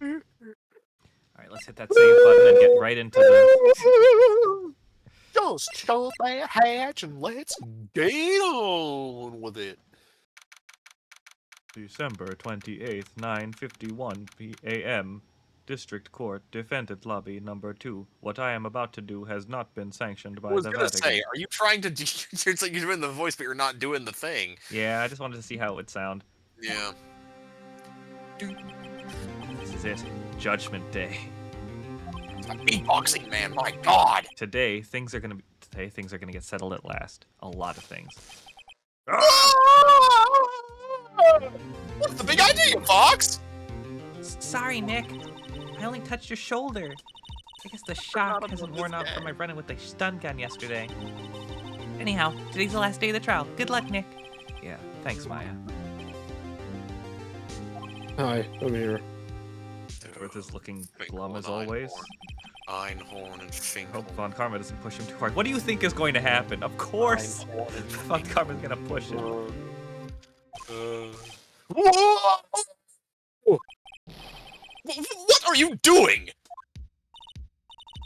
Alright, let's hit that save button and get right into the... Just shut that hatch and let's get on with it. December 28th, 9:51 p.m. District Court, Defendant Lobby Number 2. What I am about to do has not been sanctioned by I was the gonna Vatican. say, are you trying to do... It's like you're doing the voice, but you're not doing the thing. Yeah, I just wanted to see how it would sound. Yeah. This is it. Judgment Day. A beatboxing man, my god! Today, things are gonna get settled at last. A lot of things. What's the big idea, Fox? Sorry, Nick. I only touched your shoulder. I guess the shock hasn't worn off from my run-in with the stun gun yesterday. Anyhow, today's the last day of the trial. Good luck, Nick. Yeah, thanks, Maya. Hi, I'm here. Earth is looking glum as always. Einhorn and Finkel. Hope Von Karma doesn't push him too hard. What do you think is going to happen? Of course, Von Karma's gonna push him. What are you doing?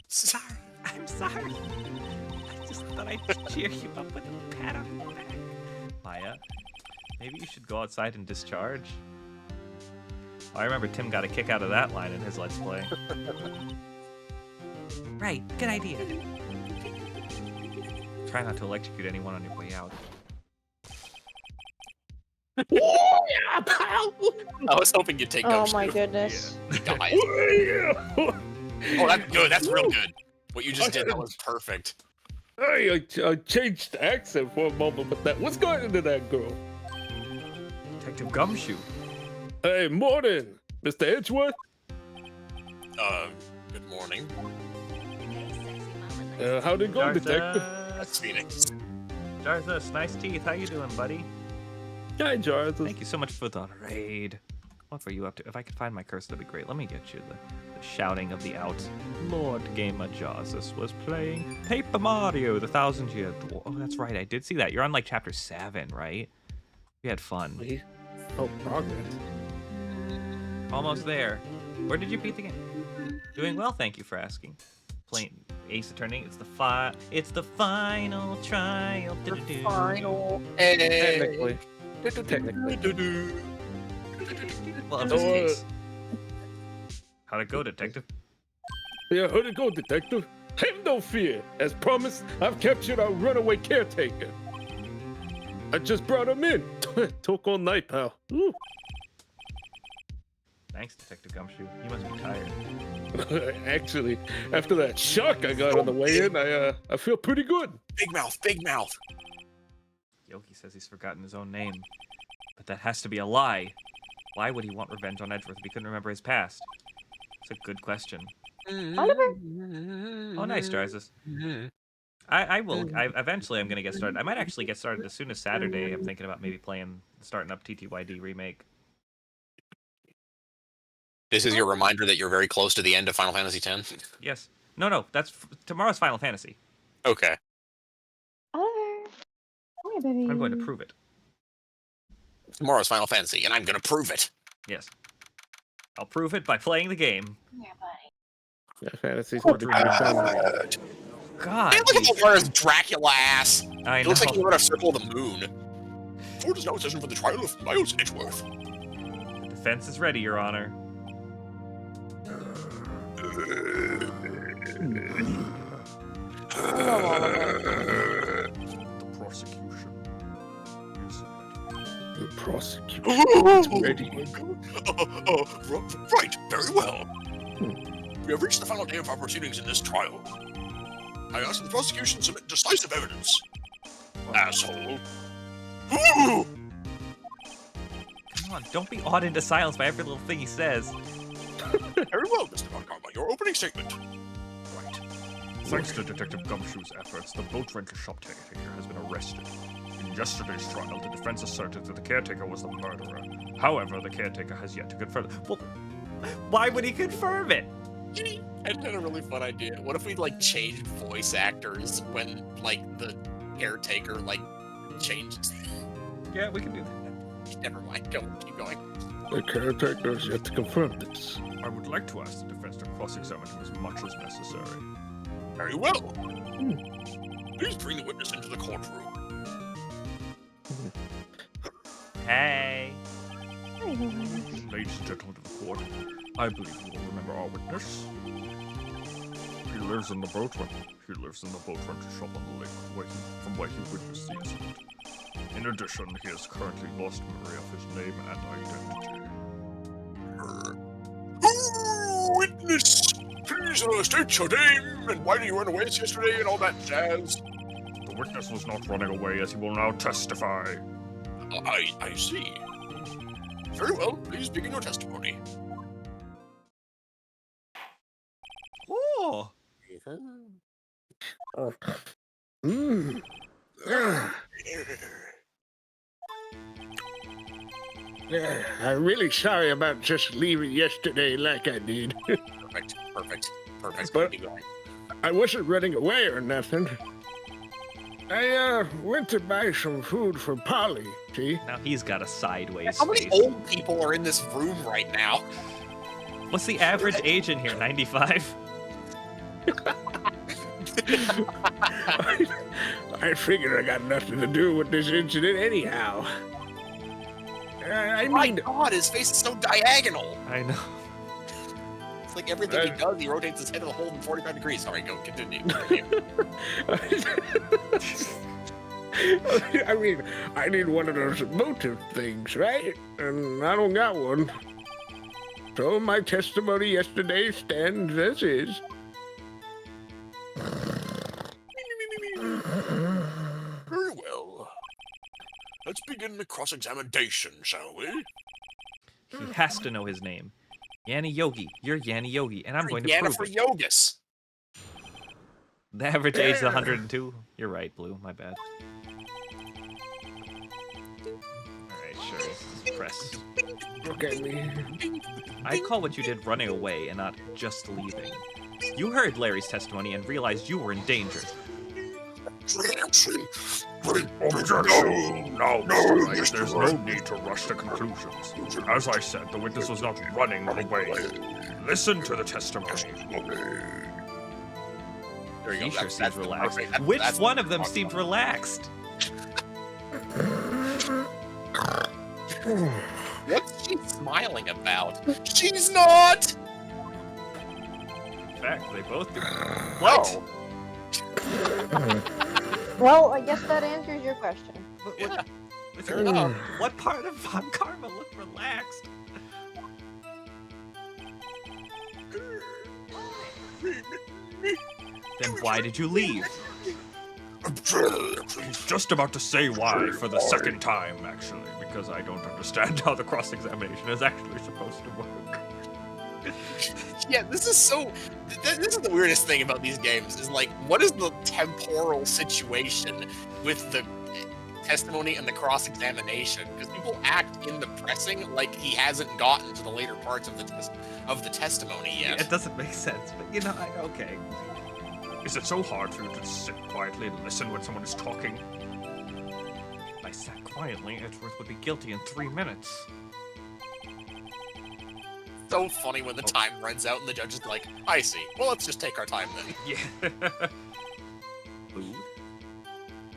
Sorry. I'm sorry. I just thought I'd cheer you up with a pat on the back. Maya, maybe you should go outside and discharge. I remember Tim got a kick out of that line in his Let's Play. Right. Good idea. Try not to electrocute anyone on your way out. Yeah, pal. I was hoping you'd take Oh those. my goodness. Guys. Oh, that's good. That's real good. What you just did, that was perfect. Hey, I changed the accent for a moment, but that what's going into that girl? Detective Gumshoe. Hey, morning, Mr. Edgeworth. Good morning. How'd it go, detective? That's Phoenix. Jarzus, nice teeth. How you doing, buddy? Hi, Jarvis. Thank you so much for the raid. What were you up to? If I could find my curse, that'd be great. Let me get you the shouting of the outs. Lord Gamer Jarzus was playing Paper Mario, the 1,000-Year Dwarf. Oh, that's right. I did see that. You're on like chapter 7, right? We had fun. Oh, progress. Almost there. Where did you beat the game? Doing well, thank you for asking. Playing Ace Attorney. It's the final trial. Final. Technically. Well, in this case. How'd it go, detective? Yeah, how'd it go, detective? Have no fear. As promised, I've captured our runaway caretaker. I just brought him in. Took all night, pal. Ooh. Thanks, Detective Gumshoe. You must be tired. Actually, after that shock I got on the way in, I feel pretty good. Big mouth, big mouth. Yoki says he's forgotten his own name. But that has to be a lie. Why would he want revenge on Edgeworth if he couldn't remember his past? It's a good question. Oliver. Oh, nice, Jarzus. Eventually I'm going to get started. I might actually get started as soon as Saturday. I'm thinking about maybe starting up TTYD Remake. This is your reminder that you're very close to the end of Final Fantasy X? Yes. No, that's tomorrow's Final Fantasy. Okay. Oliver. Come here, baby. I'm going to prove it. Tomorrow's Final Fantasy, and I'm gonna prove it. Yes. I'll prove it by playing the game. Come here, buddy. Yeah, fantasy's Oh, pretty fun. God. Hey, look at the where's Dracula ass. I It know. looks like he went a circle of the moon. Court is now in session for the trial of Miles Edgeworth. The defense is ready, Your Honor. The prosecution is ready. The prosecution is ready. Right, very well. We have reached the final day of our proceedings in this trial. I ask the prosecution to submit decisive evidence. Asshole. Ooh! Come on, don't be awed into silence by every little thing he says. Very well, Mr. Von Karma, your opening statement. Right. Thanks to Detective Gumshoe's efforts, the boat rental shop caretaker has been arrested. In yesterday's trial, the defense asserted that the caretaker was the murderer. However, the caretaker has yet to confirm. Well, why would he confirm it? I had a really fun idea. What if we, like, changed voice actors when, like, the caretaker, like, changes? Yeah, we can do that. Never mind, go, keep going. The caretaker has yet to confirm this. I would like to ask the defense to cross-examine him as much as necessary. Very well. Please bring the witness into the courtroom. Hey. Hi, Lewis. Ladies and gentlemen of the court, I believe you will remember our witness. He lives in the boat when to shop on the lake, from where he witnessed the incident. In addition, he has currently lost memory of his name and identity. Witness, please state your name and why did you run away yesterday and all that jazz. The witness was not running away, as he will now testify. I see. Very well, please begin your testimony. Oh! I'm really sorry about just leaving yesterday like I did. Perfect. But- Keep going. I wasn't running away or nothing. I went to buy some food for Polly, see? Now he's got a sideways How many face. old people are in this room right now? What's the average age in here? 95? I figure I got nothing to do with this incident anyhow. I My mean, God, his face is so diagonal. I know. It's like everything he does, he rotates his head to the hole in 45 degrees. Sorry, go continue. I mean, I need one of those motive things, right? And I don't got one. So my testimony yesterday stands as is. Very well. Let's begin the cross-examination, shall we? He has to know his name. Yanni Yogi. You're Yanni Yogi, and I'm going to Yana prove for it. Yogus. The average age is 102. You're right, Blue. My bad. Alright, sure. This is press. Look at me. I call what you did running away and not just leaving. You heard Larry's testimony and realized you were in danger. Objection! No, no, Mr. Wright, Mr. there's no Wright. need to rush to conclusions. As I said, the witness was not running away. Listen to the testimony. There you He go. sure That's seems relaxed. perfect. Which That's one what of them I'm seemed talking relaxed? about. What's she smiling about? She's not! In fact, they both do. What? Well, I guess that answers your question. Yeah, What, fair enough. what part of Von Karma looked relaxed? Then why did you leave? He's just about to say why for the second time, actually, because I don't understand how the cross-examination is actually supposed to work. Yeah, this is so. This is the weirdest thing about these games. Is like, what is the temporal situation with the testimony and the cross-examination? Because people act in the pressing like he hasn't gotten to the later parts of the testimony yet. It doesn't make sense, but you know, okay. Is it so hard for you to sit quietly and listen when someone is talking? If I sat quietly, Edgeworth would be guilty in 3 minutes. So funny when the time runs out and the judge is like, "I see. Well, let's just take our time then." Yeah. Food?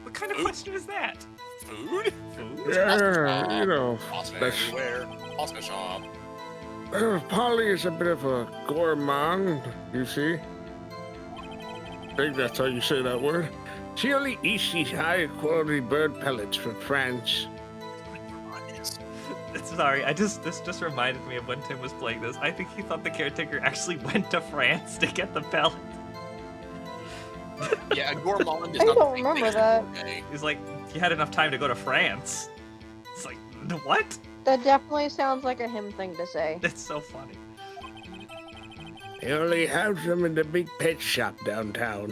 What kind of Food? question is that? Food? Food? Yeah, you know, Pasta that's- everywhere. Pasta shop. Polly is a bit of a gourmand, you see. I think that's how you say that word. She only eats these high-quality bird pellets from France. Sorry, this just reminded me of when Tim was playing this. I think he thought the caretaker actually went to France to get the pellet. Yeah, a gourmand is I not don't the same remember thing as that. gourmet. He's like, he had enough time to go to France. It's like, what? That definitely sounds like a him thing to say. That's so funny. They only have them in the big pet shop downtown.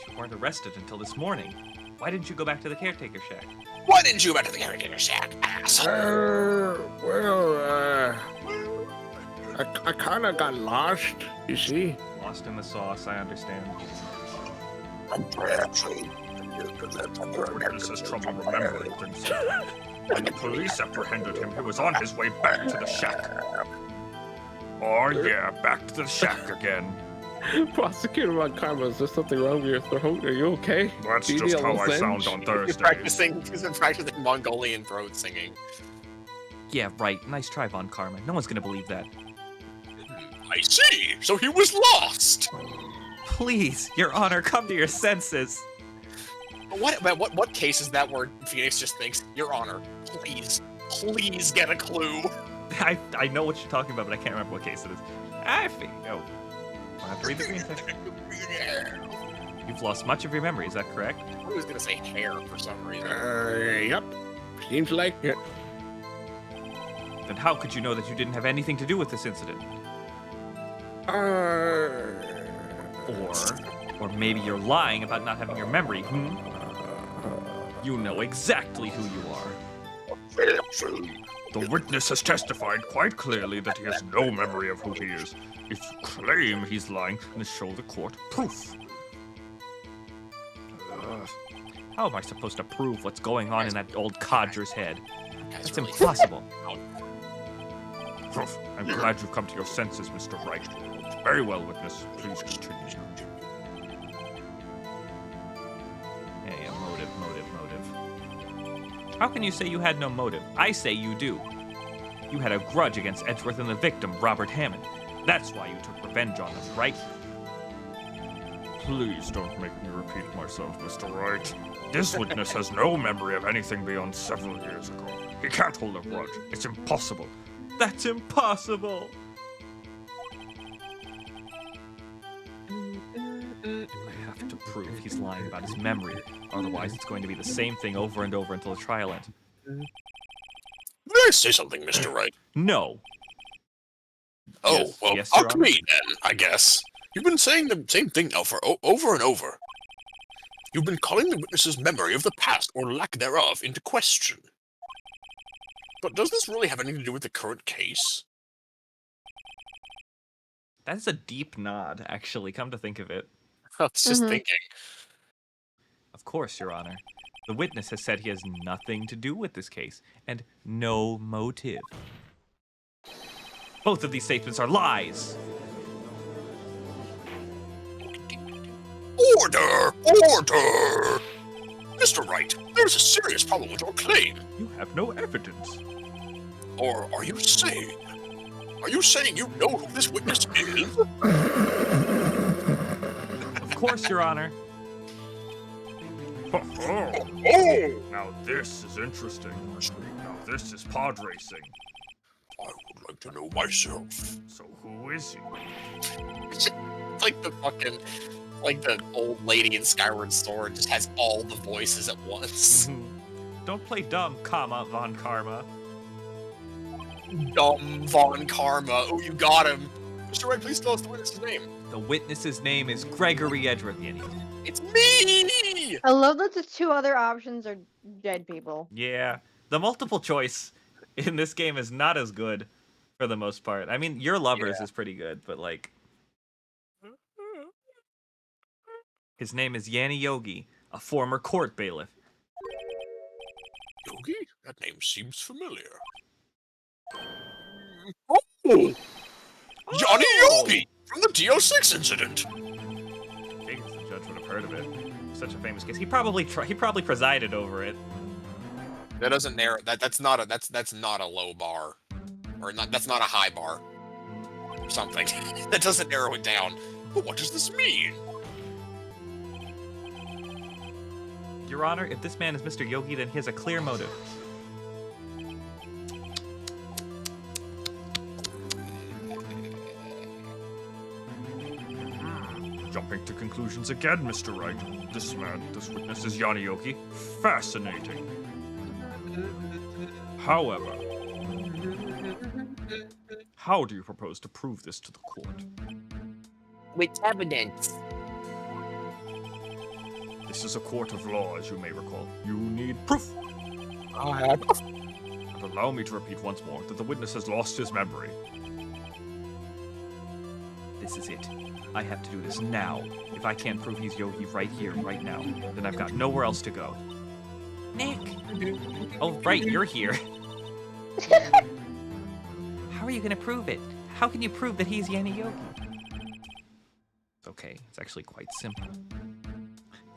You weren't arrested until this morning. Why didn't you go back to the caretaker shack? Why didn't you go back to the caretaker shack, asshole? I kind of got lost, you see. Lost in the sauce, I understand. Witness has trouble remembering things. When the police apprehended him, he was on his way back to the shack. Oh yeah, back to the shack again. Prosecutor Von Karma, is there something wrong with your throat? Are you okay? That's Do you just need a how I sound lozenge? on He's Thursdays. been practicing Mongolian throat singing. Yeah, right. Nice try, Von Karma. No one's gonna believe that. I see. So he was lost. Please, Your Honor, come to your senses. What case is that where Phoenix just thinks, Your Honor, please get a clue? I know what you're talking about, but I can't remember what case it is. I think. Oh, I'll have to read the green text. You've lost much of your memory. Is that correct? I was gonna say hair for some reason. Yep. Seems like it. Then how could you know that you didn't have anything to do with this incident? Or maybe you're lying about not having your memory, hmm? You know exactly who you are. The witness has testified quite clearly that he has no memory of who he is. If you claim he's lying, then show the court proof. How am I supposed to prove what's going on in that old codger's head? That's really impossible. I'm glad you've come to your senses, Mr. Wright. Very well, witness. Please continue. Hey, motive. How can you say you had no motive? I say you do. You had a grudge against Edgeworth and the victim, Robert Hammond. That's why you took revenge on them, right? Please don't make me repeat myself, Mr. Wright. This witness has no memory of anything beyond several years ago. He can't hold a grudge. It's impossible. That's impossible! I have to prove he's lying about his memory. Otherwise, it's going to be the same thing over and over until the trial ends. May I say something, Mr. Wright? No. Oh, Yes, well, yes, Your fuck Honor. me then, I guess. You've been saying the same thing now for over and over. You've been calling the witness's memory of the past, or lack thereof, into question. But does this really have anything to do with the current case? That's a deep nod, actually, come to think of it. I was just thinking. Of course, Your Honor. The witness has said he has nothing to do with this case, and no motive. Both of these statements are lies! Order! Order! Mr. Wright, there's a serious problem with your claim. You have no evidence. Or are you saying you know who this witness is? Of course, Your Honor. Oh! Now this is interesting. Now this is pod racing. I would like to know myself. So who is he? It's like the old lady in Skyward Sword just has all the voices at once. Don't play dumb, Von Karma. Dumb Von Karma. Oh, you got him. Mr. Wright, please tell us the witness's name. The witness's name is Gregory Edgeworth. It's me! I love that the two other options are dead people. Yeah, the multiple choice in this game is not as good for the most part. I mean, Your Lovers is pretty good, but like... His name is Yanni Yogi, a former court bailiff. Yogi? That name seems familiar. Oh! Johnny Yogi! From the DL-6 incident! Jenkins, the judge would have heard of it. Such a famous case. He probably presided over it. That doesn't narrow. That's not a low bar, or not. That's not a high bar. Or something. That doesn't narrow it down. But what does this mean? Your Honor, if this man is Mr. Yogi, then he has a clear motive. Jumping to conclusions again, Mr. Wright. This witness is Yanni Yogi. Fascinating. However, how do you propose to prove this to the court? With evidence. This is a court of law, as you may recall. You need proof. I But allow me to repeat once more that the witness has lost his memory. This is it. I have to do this now. If I can't prove he's Yogi right here, right now, then I've got nowhere else to go. Nick! Oh, right, you're here. How are you gonna prove it? How can you prove that he's Yanni Yogi? It's okay. It's actually quite simple.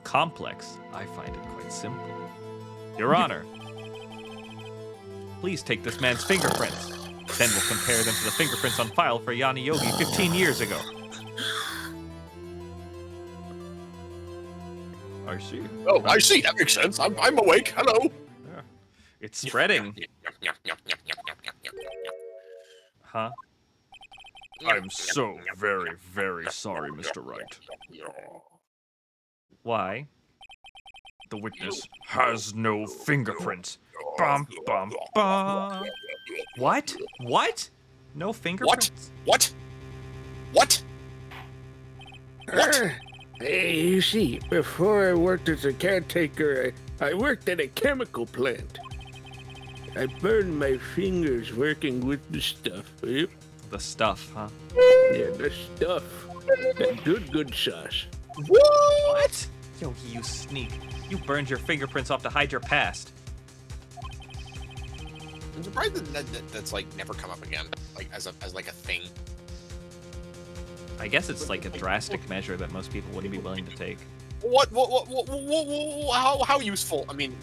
Complex. I find it quite simple. Your Honor, please take this man's fingerprints. Then we'll compare them to the fingerprints on file for Yanni Yogi 15 years ago. I see. Oh, I see. That makes sense. I'm awake. Hello. Yeah. It's spreading. Huh? I'm so very, very sorry, Mr. Wright. Why? The witness has no fingerprints. Bum, bum, bum. What? What? No fingerprints? What? What? Hey, you see, before I worked as a caretaker, I worked at a chemical plant. I burned my fingers working with the stuff. Yep. The stuff, huh? Yeah, the stuff. That good sauce. What? Yogi, you sneak. You burned your fingerprints off to hide your past. I'm surprised that's like never come up again, like as like a thing. I guess it's like a drastic measure that most people wouldn't be willing to take. What? How useful? I mean,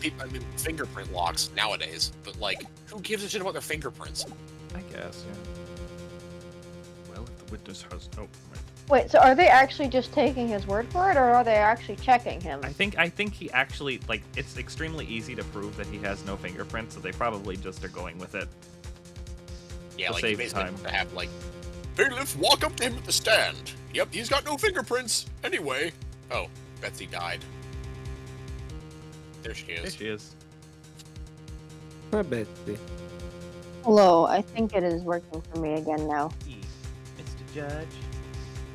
fingerprint locks nowadays, but like, who gives a shit about their fingerprints? I guess, yeah. Well, if the witness has no... Wait, so are they actually just taking his word for it, or are they actually checking him? I think he actually, like, it's extremely easy to prove that he has no fingerprints, so they probably just are going with it. Yeah, To like save you basically time. have like, bailiff, walk up to him at the stand. Yep, he's got no fingerprints. Anyway, oh, Betsy died. There she There is. she is. I Betsy. Hello, I think it is working for me again now. Mr. Judge.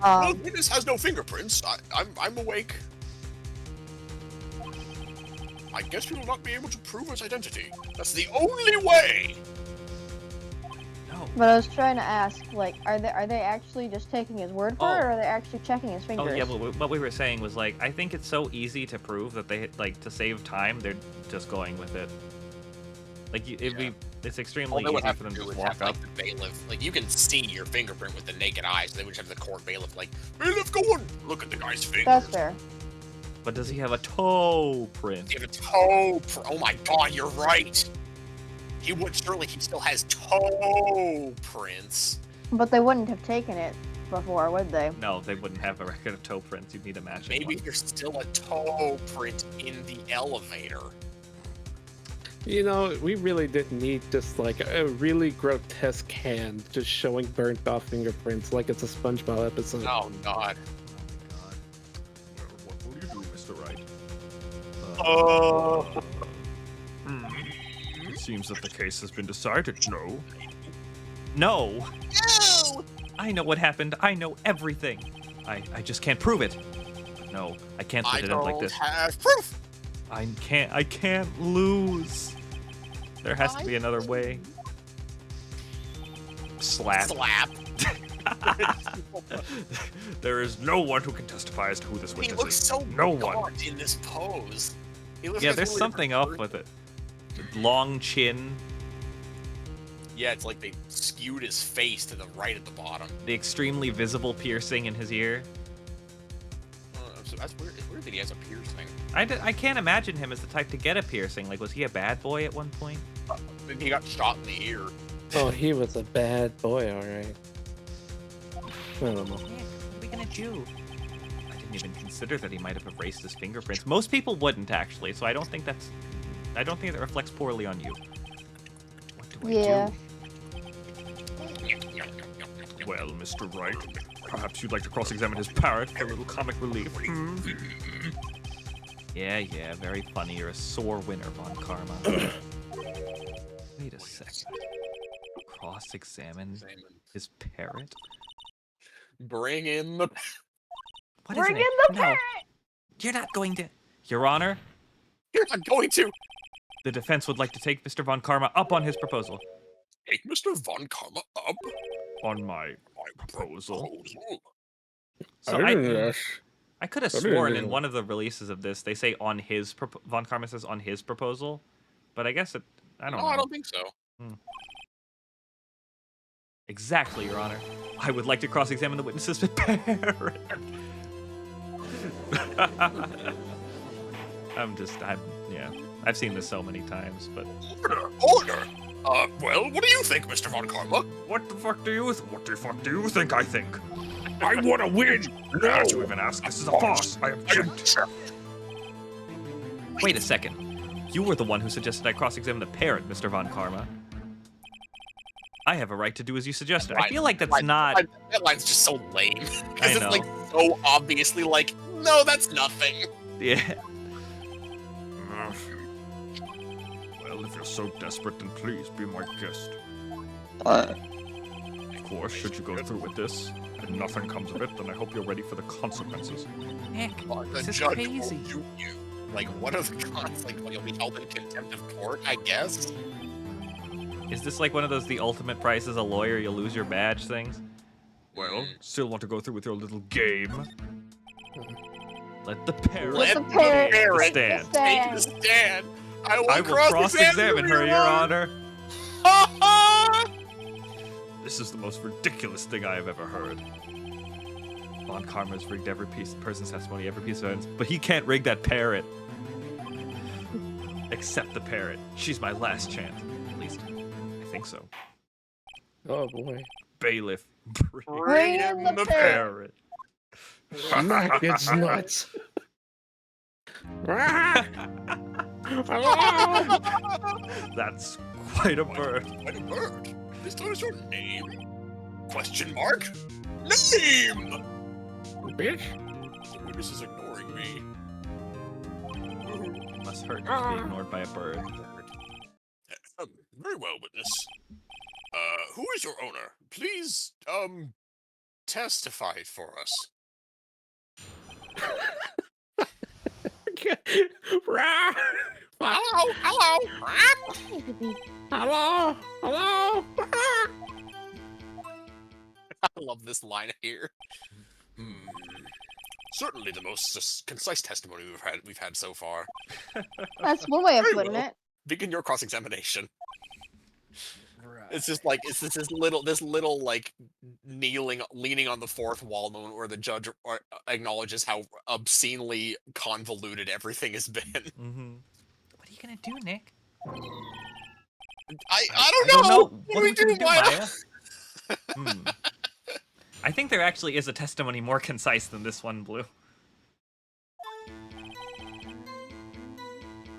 Well, witness has no fingerprints. I'm awake. I guess we will not be able to prove his identity. That's the only way. No. But I was trying to ask, like, are they actually just taking his word for it, or are they actually checking his fingers? Oh, yeah, what we were saying was, like, I think it's so easy to prove that they, like, to save time, they're just going with it. Like, it's extremely All they would easy have for to them to do just is walk have, up. like, the bailiff. Like, you can see your fingerprint with the naked eye, so they would just have the court bailiff, like, bailiff, go on, look at the guy's fingers. That's fair. But does he have a toe print? You have a toe Oh my god, you're right. He would, surely he still has toe prints. But they wouldn't have taken it before, would they? No, they wouldn't have a record of toe prints. You'd need a matching Maybe one. there's still a toe print in the elevator. You know, we really did need just like a really grotesque hand just showing burnt off fingerprints like it's a SpongeBob episode. Oh god. What will you do, Mr. Wright? It seems that the case has been decided, no? No! No! I know what happened. I know everything. I just can't prove it. No, I can't I split it up like don't this. have proof. I can't lose. There has to be another way. Slap. Slap. There is no one who can testify as to who this He witness looks is. so No one. gaunt in this pose. He looks Yeah, like a there's totally something different up with it. Long chin, Yeah, it's like they skewed his face to the right at the bottom. the extremely visible piercing in his ear. So that's weird. It's weird that he has a piercing. I can't imagine him as the type to get a piercing. Like, was he a bad boy at one point? Maybe he got shot in the ear. Oh, he was a bad boy, alright. I don't know. Nick, what are we gonna do? I didn't even consider that he might have erased his fingerprints. Most people wouldn't, actually, so I don't think that reflects poorly on you. What do I Yeah. do? Well, Mr. Wright, perhaps you'd like to cross-examine his parrot for a little comic relief. Yeah, very funny. You're a sore winner, Von Karma. Wait a second. Cross-examine his parrot? Bring in the. What Bring is it? in the No, parrot! you're not going to. Your Honor, You're not going to the defense would like to take Mr. Von Karma up on his proposal. take Mr. Von Karma up. On my proposal? So I didn't ask. I could have I didn't sworn know. in one of the releases of this, they say on his, Von Karma says on his proposal, but I guess I don't No, know. I don't think so. Exactly, Your Honor. I would like to cross-examine the witnesses with parrot. Yeah. I've seen this so many times, but... Order! Well, what do you think, Mr. Von Karma? What the fuck do you think I think? I want to win. How did you even ask? This is a farce. I object. Wait a second. You were the one who suggested I cross-examine the parrot, Mr. Von Karma. I have a right to do as you suggested. I feel like that's not... That line's just so lame. I Because it's know. like so obviously like, no, that's nothing. Yeah. Well, if you're so desperate, then please be my guest. What? Of course, should you go through with this, and nothing comes of it, then I hope you're ready for the consequences. Nick, The this is judge crazy. will shoot you. Like, what are the cons? Like, you'll be held in contempt of court, I guess? Is this like one of those the ultimate price as a lawyer, you'll lose your badge things? Well, still want to go through with your little game? Let the parrot Let the take parrot the stand. Take the stand. I will, I will cross-examine her, Your Honor. This is the most ridiculous thing I have ever heard. Von Karma's rigged every person's testimony, every piece of evidence, but he can't rig that parrot. Except the parrot. She's my last chance. At least, I think so. Oh boy. Bailiff, Bring in the parrot. parrot. Smack its nuts. That's quite a bird. What a bird. This one is your name? Question mark? Name! Bitch. The witness is ignoring me. Must hurt to be ignored by a bird. Very well, witness. Who is your owner? Please, testify for us. Hello, hello. Hello, hello. I love this line here. Certainly the most concise testimony we've had so far. That's one way of Very putting well. it. Begin your cross-examination. It's just like it's this little like leaning on the fourth wall moment where the judge acknowledges how obscenely convoluted everything has been. Mm-hmm. What are you gonna do, Nick? I don't know. What are we gonna do, Maya? I think there actually is a testimony more concise than this one, Blue.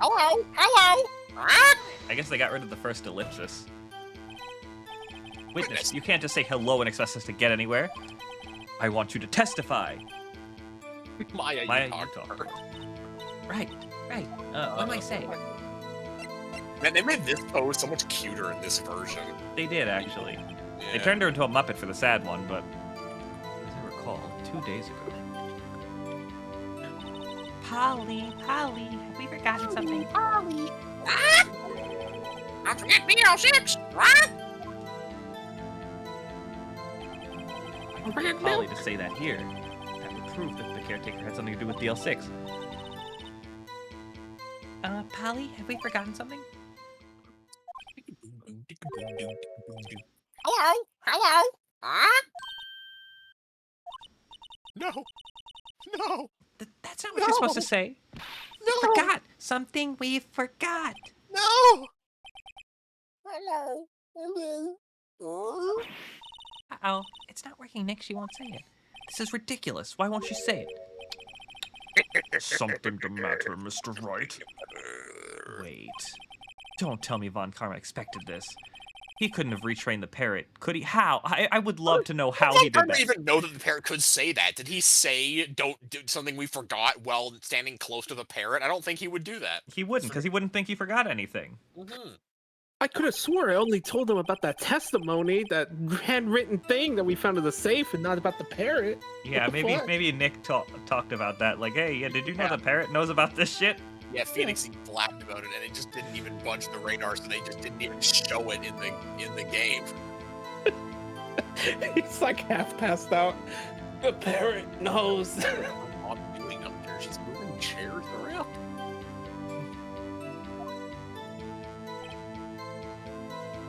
Hello, hello. I guess they got rid of the first ellipsis. Witness, you can't just say hello and expect us to get anywhere. I want you to testify. Maya, Maya, you talk to her. Right. What am I saying? Man, they made this pose so much cuter in this version. They did, actually. Yeah. They turned her into a Muppet for the sad one, but as I recall, 2 days ago. Polly, have we forgotten something? Polly. Don't forget DL-6. What? I can get Polly to say that here. That would prove that the caretaker had something to do with DL-6. Polly, have we forgotten something? Hello, hello. No. That's not what you're supposed to say. No. Forgot something we forgot. No. Hello. Uh-oh, it's not working, Nick. She won't say it. This is ridiculous. Why won't she say it? Something the matter, Mr. Wright? Wait. Don't tell me Von Karma expected this. He couldn't have retrained the parrot, could he? How? I would love to know how he did I don't that. even know that the parrot could say that. Did he say don't do something we forgot while standing close to the parrot? I don't think he would do that. He wouldn't, because he wouldn't think he forgot anything. I could have swore I only told him about that testimony, that handwritten thing that we found in the safe, and not about the parrot. Yeah, What the fuck? maybe Nick talked about that. Like, hey, yeah, did you know the parrot knows about this shit? Yeah, Phoenix even blabbed about it, and it just didn't even budge the radar, so they just didn't even show it in the game. He's like half passed out. The parrot knows. What's Mom doing up there? She's moving chairs around.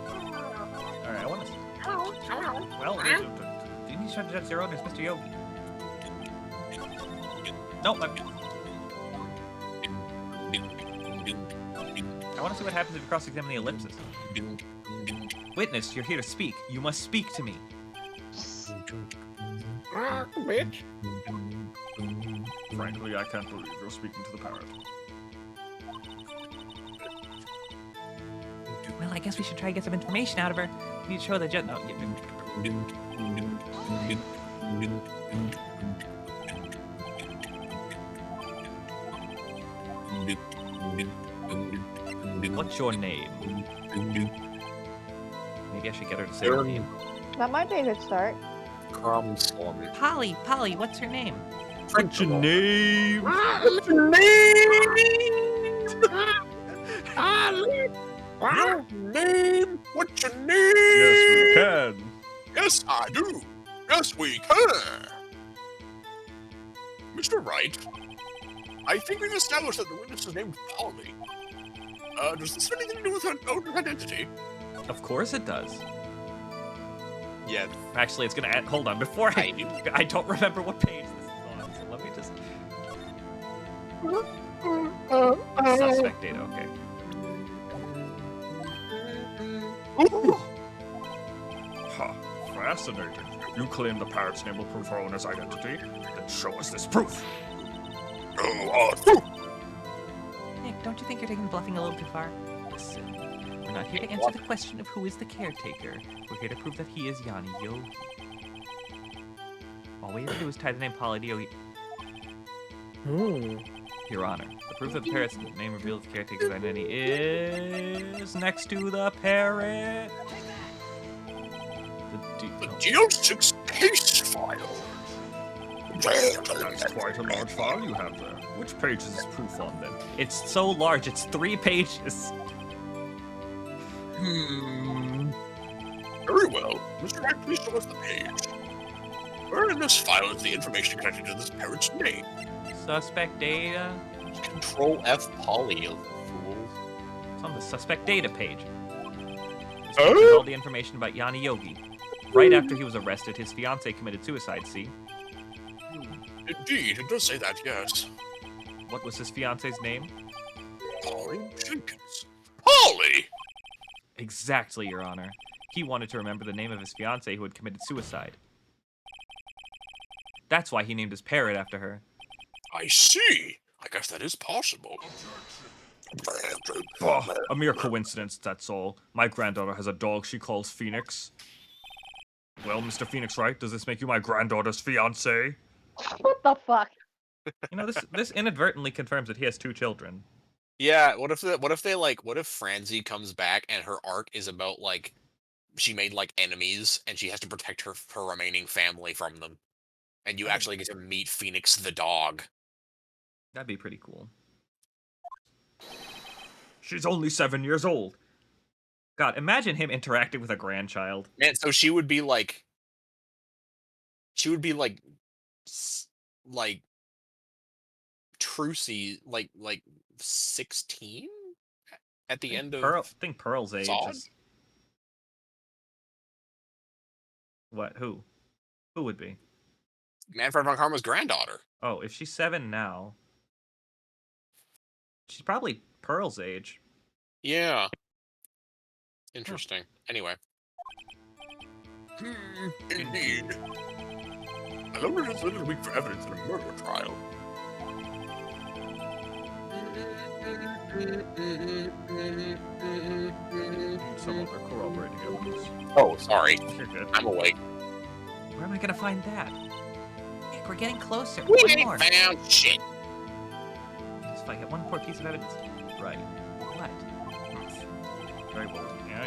All right, I want to. You need to try to judge their owners, Mr. Yogi. Nope. I want to see what happens if you cross-examine the ellipsis. Witness, you're here to speak. You must speak to me. Bitch. Frankly, I can't believe you're speaking to the parrot. Well, I guess we should try to get some information out of her. We need to show the judge. No, What's your name? Maybe I should get her to say her name. That might be a good start. Polly, what's her name? What's your name? What's your name? What's your name? Yes, we can. Yes, I do. Yes, we can. Mr. Wright, I think we've established that the witness is named Polly. Does this have anything to do with her identity? Of course it does. Yeah. Actually, it's gonna add. Hold on, before I don't remember what page this is on, so let me just. Suspect data, okay. Ha, fascinating. You claim the parrot's name will prove her owner's identity? Then show us this proof. Nick, don't you think you're taking bluffing a little too far? Listen, we're not here to answer the question of who is the caretaker. We're here to prove that he is Yanni Yogi. All we have to do is tie the name Polly to Yogi. Your Honor, the proof that the parrot's name reveals the caretaker's identity is next to the parrot. The DL-6 case file. That's quite a large file you have there. Which page is this proof on, then? It's so large, it's 3 pages. Very well. Mr. Wright, please show us the page. Where in this file is the information connected to this parrot's name? Suspect data. Control F Polly, you fools. It's on the suspect data page. This contains all the information about Yanni Yogi. Right after he was arrested, his fiancée committed suicide, see? Indeed, it does say that, yes. What was his fiancée's name? Polly Jenkins. Polly! Exactly, Your Honor. He wanted to remember the name of his fiancée who had committed suicide. That's why he named his parrot after her. I see. I guess that is possible. Bah, a mere coincidence, that's all. My granddaughter has a dog she calls Phoenix. Well, Mr. Phoenix Wright, does this make you my granddaughter's fiancé? What the fuck? You know, this inadvertently confirms that he has 2 children. Yeah, what if Franzi comes back and her arc is about, like, she made, like, enemies, and she has to protect her remaining family from them. And you actually get to meet Phoenix the dog. That'd be pretty cool. She's only 7 years old. God, imagine him interacting with a grandchild. Man, so she would be like, Trucy, like 16 at the end of I think Pearl's age Zod? is... What? Who? Who would be? Manfred von Karma's granddaughter. Oh, if she's 7 now, she's probably Pearl's age. Yeah. Interesting. Anyway. Indeed. I learned it's a little weak for evidence in a murder trial. Some other corroborating evidence. Oh, sorry. You're good. I'm awake. Where am I gonna find that? Nick, we're getting closer. We One ain't more. found shit. Just if I get one more piece of evidence. Right. What? Very well. Yeah.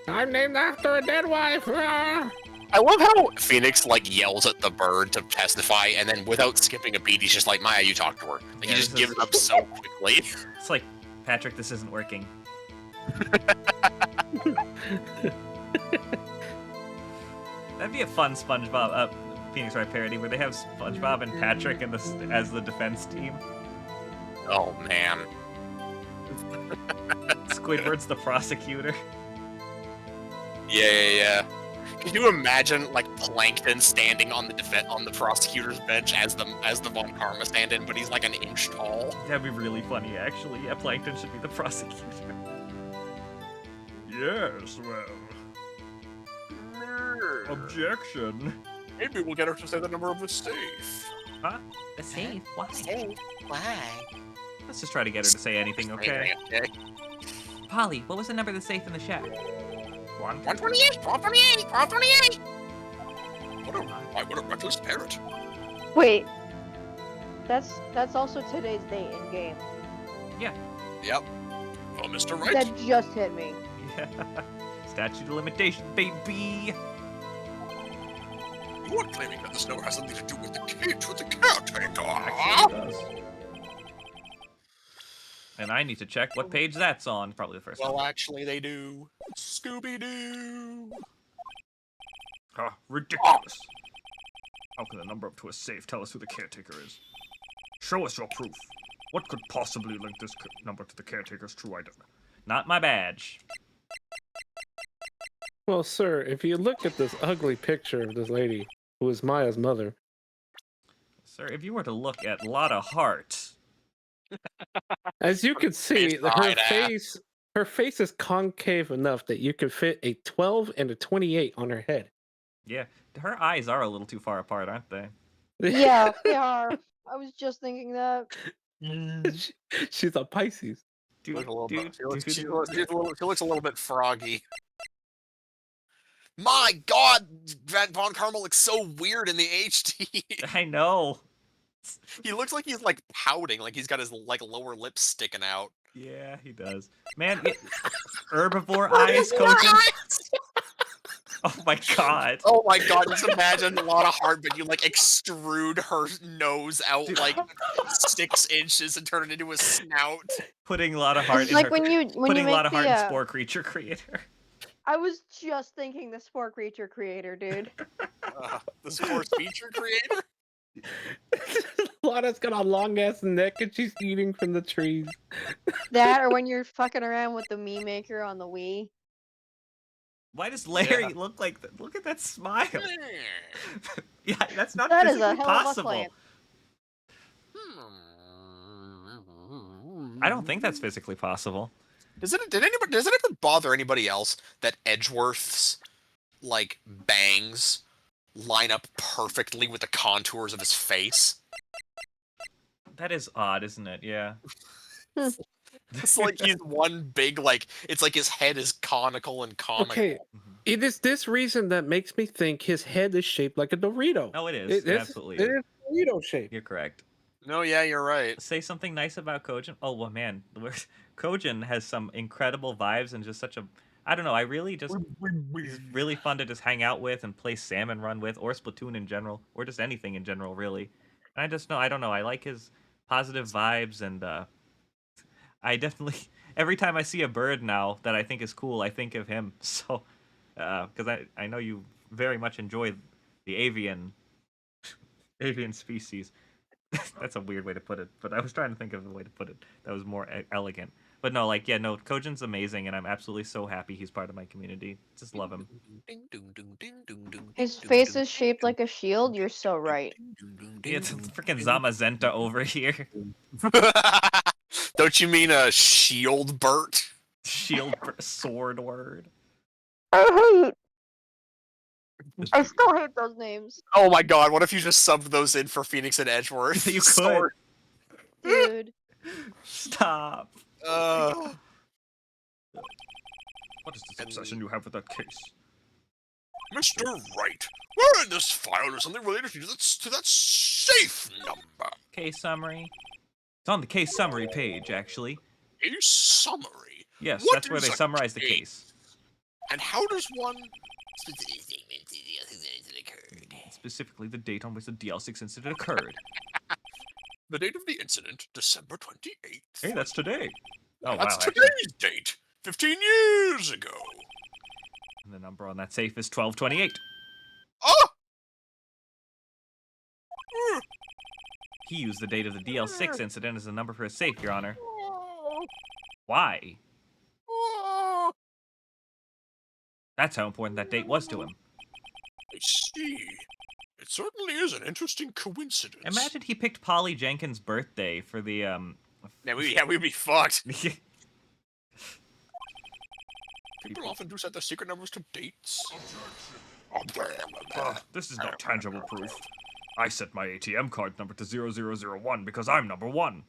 I'm named after a dead wife. I love how Phoenix, like, yells at the bird to testify, and then without skipping a beat, he's just like, Maya, you talk to her. Like, Yeah, he just this gives is- up so quickly. It's like, Patrick, this isn't working. That'd be a fun SpongeBob, Phoenix Wright parody where they have SpongeBob and Patrick in as the defense team. Oh, man. Squidward's the prosecutor. Yeah. Can you imagine like Plankton standing on the prosecutor's bench as the Von Karma stand-in, but he's like an inch tall? That'd be really funny, actually. Yeah, Plankton should be the prosecutor. Yes, well. Objection. Maybe we'll get her to say the number of the safe. Huh? The safe? Why? Why? Let's just try to get her to say anything, okay? Polly, what was the number of the safe in the shack? 128! 128! 128! What a reckless parrot. Wait. That's also today's date in game. Yeah. Yep. Well, Mr. Wright. That just hit me. Yeah. Statute of limitation, baby. You are claiming that this number has something to do with the cage with the caretaker. Actually, it does. And I need to check what page that's on. Probably the first one. Well, actually, they do. Scooby-Doo. Ah, ridiculous. How can the number up to a safe tell us who the caretaker is? Show us your proof. What could possibly link this number to the caretaker's true identity? Not my badge. Well, sir, if you look at this ugly picture of this lady, who is Maya's mother. Sir, if you were to look at Lotta Hart. As you can see, her face is concave enough that you could fit a 12 and a 28 on her head. Yeah, her eyes are a little too far apart, aren't they? Yeah, they are. I was just thinking that. She's a Pisces. She looks a little bit froggy. My God, Von Karma looks so weird in the HD. I know. He looks like he's like pouting, like he's got his like lower lip sticking out. Yeah, he does. Man, herbivore eyes, Cogent. Oh my God. Oh my God, just imagine a lot of heart, but you like extrude her nose out like 6 inches and turn it into a snout. Putting a lot of heart It's in like her, when you putting a make lot of heart in the, Spore Creature Creator. I was just thinking the Spore Creature Creator, dude. The sports feature creator? Lana's got a long ass neck and she's eating from the trees. That or when you're fucking around with the Mii Maker on the Wii. Why does Larry look like that? Look at that smile. Yeah, that's not That is physically a hell of a possible. plant. I don't think that's physically possible. Does it ever bother anybody else that Edgeworth's like bangs line up perfectly with the contours of his face? That is odd, isn't it? Yeah. It's like he's one big, like, it's like his head is conical and comical. Okay, it is this reason that makes me think his head is shaped like a Dorito. Oh, it is. Absolutely. It is Dorito shaped. You're correct. No, yeah, you're right. Say something nice about Kojin. Oh, well, man. Kojin has some incredible vibes and just such a... I don't know. I really just... He's really fun to just hang out with and play Salmon Run with, or Splatoon in general, or just anything in general, really. And I just know... I don't know. I like his positive vibes, and I definitely... Every time I see a bird now that I think is cool, I think of him. So... Because I know you very much enjoy the avian species. That's a weird way to put it, but I was trying to think of a way to put it that was more elegant. But no, like, yeah, no, Kojin's amazing, and I'm absolutely so happy he's part of my community. Just love him. His face is shaped like a shield. You're so right. Yeah, it's freaking Zamazenta over here. Don't you mean a shield Bert? Shield sword word. I still hate those names. Oh my God, what if you just subbed those in for Phoenix and Edgeworth? You could. Dude. Stop. What is this obsession you have with that case? Mr. Wright, where in this file is something related to that safe number? Case summary. It's on the case summary page, actually. A summary? Yes, What that's where they is a summarize the case? case. And how does one... Specifically, the date on which the DL-6 incident occurred. The date of the incident, December 28th. Hey, that's today. Oh, That's wow. today's date, 15 years ago. And the number on that safe is 1228. Oh! He used the date of the DL-6 incident as a number for his safe, Your Honor. Why? That's how important that date was to him. I see. It certainly is an interesting coincidence. Imagine he picked Polly Jenkins' birthday for the We'd be fucked. People often do set their secret numbers to dates. This is no tangible proof. I set my ATM card number to 0001 because I'm number 1.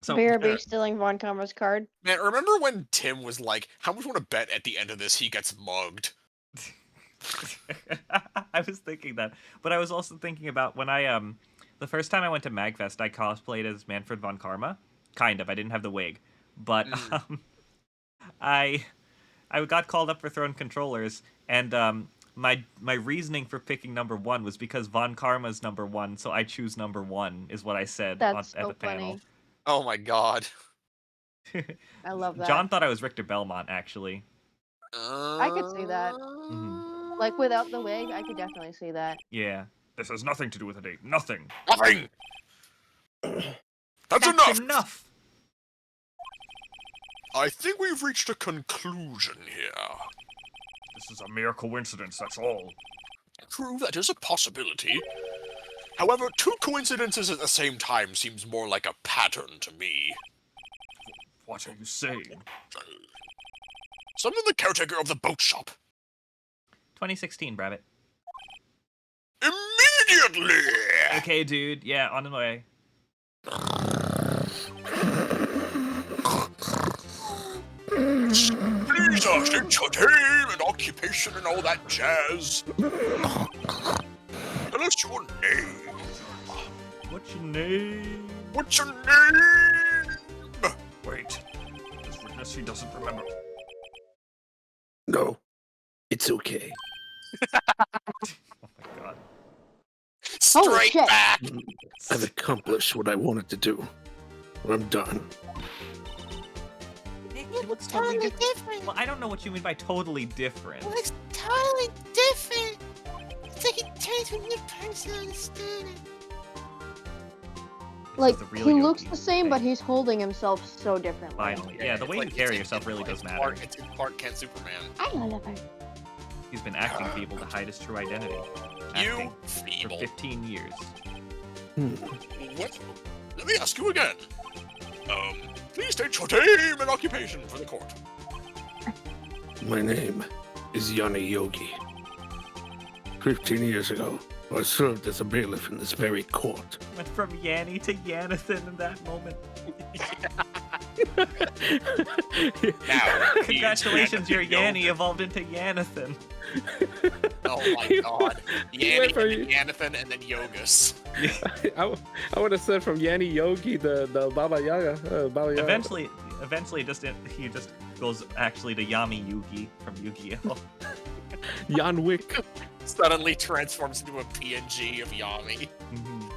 So BRB stealing Von Karma's card. Man, remember when Tim was like, how much want to bet at the end of this he gets mugged? I was thinking that, but I was also thinking about when I the first time I went to Magfest, I cosplayed as Manfred von Karma. Kind of. I didn't have the wig, but I got called up for throwing controllers, and my reasoning for picking number 1 was because Von Karma's number 1, so I choose number 1 is what I said at the panel. Oh my god. I love that. John thought I was Richter Belmont, actually. I could see that. Like, without the wig, I could definitely see that. Yeah. This has nothing to do with a date. Nothing. Nothing! That's enough! Enough! I think we've reached a conclusion here. This is a mere coincidence, that's all. True, that is a possibility. However, 2 coincidences at the same time seems more like a pattern to me. What are you saying? Summon the caretaker of the boat shop. 2016, Brabbit. Immediately! Okay, dude. Yeah, on the way. Please state your name and occupation and all that jazz. Tell us your name. What's your name? What's your name? Wait. This witness, he doesn't remember. No, it's okay. Oh my god. Straight shit. back. I've accomplished what I wanted to do. I'm done. It looks totally different. Well, I don't know what you mean by totally different. It looks totally different. It's like it turns from your person on the student. Like, the real he looks Yogi the same, thing. but he's holding himself so differently. Finally. Yeah, the way you carry yourself really does matter. It's Clark Kent Superman. I love her. He's been acting feeble to hide his true identity. You Acting for feeble. 15 years. What? Let me ask you again. Please state your name and occupation for the court. My name is Yanni Yogi. 15 years ago, I served as a bailiff in this very court. Went from Yanni to Yanathan in that moment. Now, Congratulations, your Yanni evolved into Yanathan. Oh my god. Yanni, went from- and then Yanathan, and then Yogus. I would have said from Yanni Yogi the Baba Yaga. Baba Yaga. Eventually, he just goes actually to Yami Yugi from Yu-Gi-Oh. Yanwick. Suddenly transforms into a PNG of Yami. Mhm.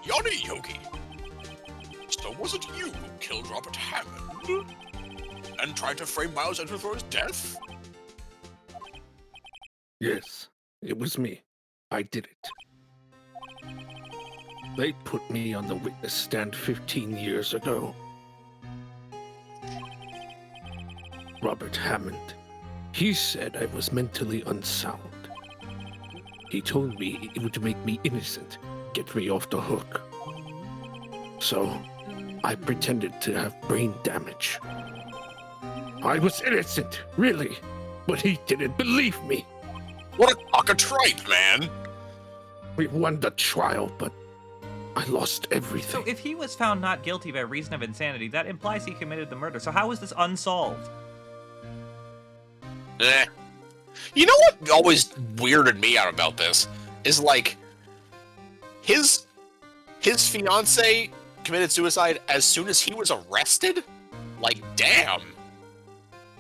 Yanni Yogi. So was it you who killed Robert Hammond? And tried to frame Miles Edgeworth's death? Yes, it was me. I did it. They put me on the witness stand 15 years ago. Robert Hammond. He said I was mentally unsound. He told me it would make me innocent, get me off the hook. So, I pretended to have brain damage. I was innocent, really, but he didn't believe me. What a cockatrice, man! We won the trial, but I lost everything. So if he was found not guilty by reason of insanity, that implies he committed the murder. So how is this unsolved? Eh. You know what always weirded me out about this? Is like, his fiance committed suicide as soon as he was arrested? Like, damn.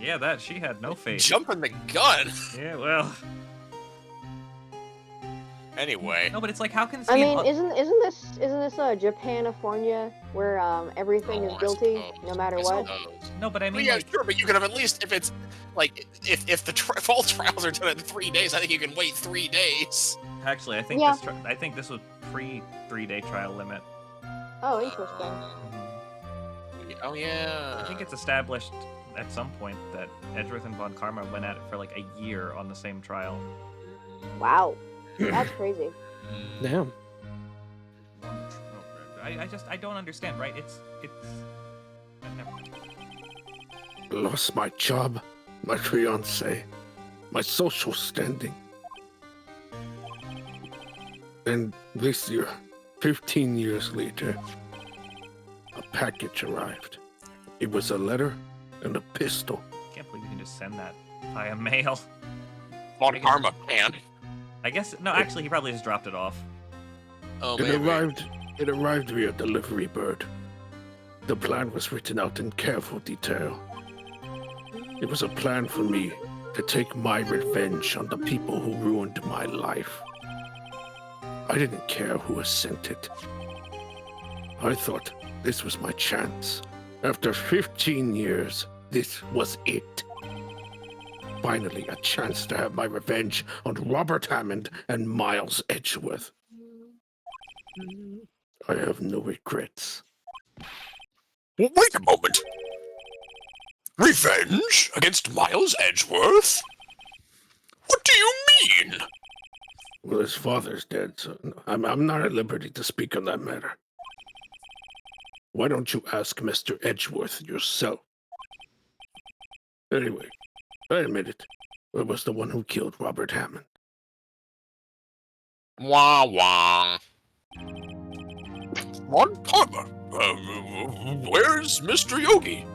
Yeah, she had no faith. Jumping the gun. Yeah, well. Anyway. No, but it's like, how can this I be mean, isn't this Japanifornia where everything is I guilty suppose. no matter I what? suppose. No, but I Well, mean, yeah, like, sure, but you could have at least, if it's Like, if all trials are done in 3 days, I think you can wait 3 days. Actually, I think Yeah. I think this was pre 3-day trial limit. Oh, interesting. Oh yeah. I think it's established at some point that Edgeworth and Von Karma went at it for like a year on the same trial. Wow, that's crazy. Damn. I don't understand, right? It's never mind. Lost my job, my fiance, my social standing. And this year, 15 years later, a package arrived. It was a letter and a pistol. I can't believe you can just send that via mail. Von Karma can. I guess no, actually he probably just dropped it off. Oh, It maybe. arrived via delivery bird. The plan was written out in careful detail. It was a plan for me to take my revenge on the people who ruined my life. I didn't care who had sent it. I thought this was my chance. After 15 years, this was it. Finally, a chance to have my revenge on Robert Hammond and Miles Edgeworth. I have no regrets. Wait a moment. Revenge against Miles Edgeworth? What do you mean? Well, his father's dead, so I'm not at liberty to speak on that matter. Why don't you ask Mr. Edgeworth yourself? Anyway, I admit it. I was the one who killed Robert Hammond. Wah wah. Von Karma. Where's Mr. Yogi?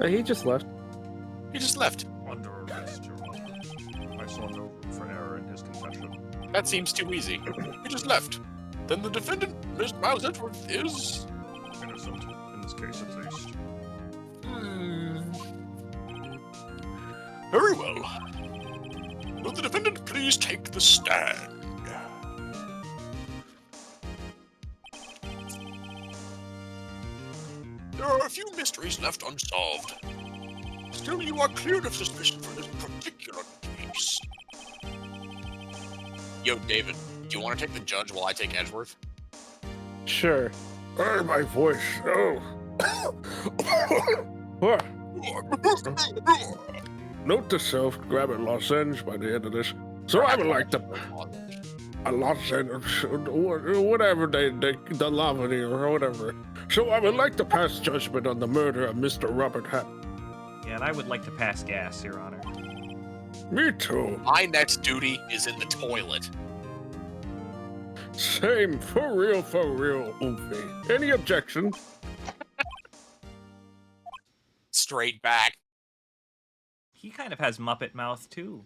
He just left. He just left. Under arrest, Your Honor. I saw no room for error in his confession. That seems too easy. He just left. Then the defendant, Mr. Miles Edgeworth, is... Innocent, in this case at least. Very well. Will the defendant please take the stand? There are a few mysteries left unsolved. Still, you are cleared of suspicion for this particular case. Yo, David, do you want to take the judge while I take Edgeworth? Sure. Oh, my voice. Oh. What? Note to self, grab a lozenge by the end of this. So I would like to... A lozenge, whatever the lavender or whatever. So I would like to pass judgment on the murder of Mr. Robert Hammond. Yeah, and I would like to pass gas, Your Honor. Me too. My next duty is in the toilet. Same, for real, Oofy. Any objection? Straight back. He kind of has Muppet mouth too.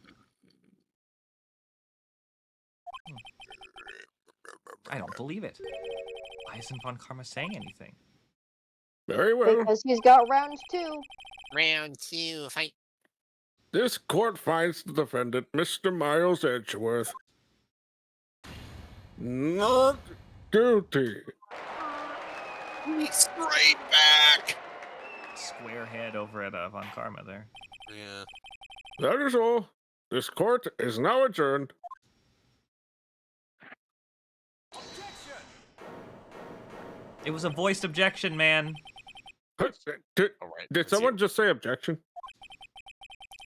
I don't believe it. Why isn't Von Karma saying anything? Very well. Because he's got round 2. Round 2, fight. This court finds the defendant, Mr. Miles Edgeworth, not guilty. Straight back. Square head over at Von Karma there. Yeah. That is all. This court is now adjourned. It was a voiced objection, man. Did All right. did someone just say objection?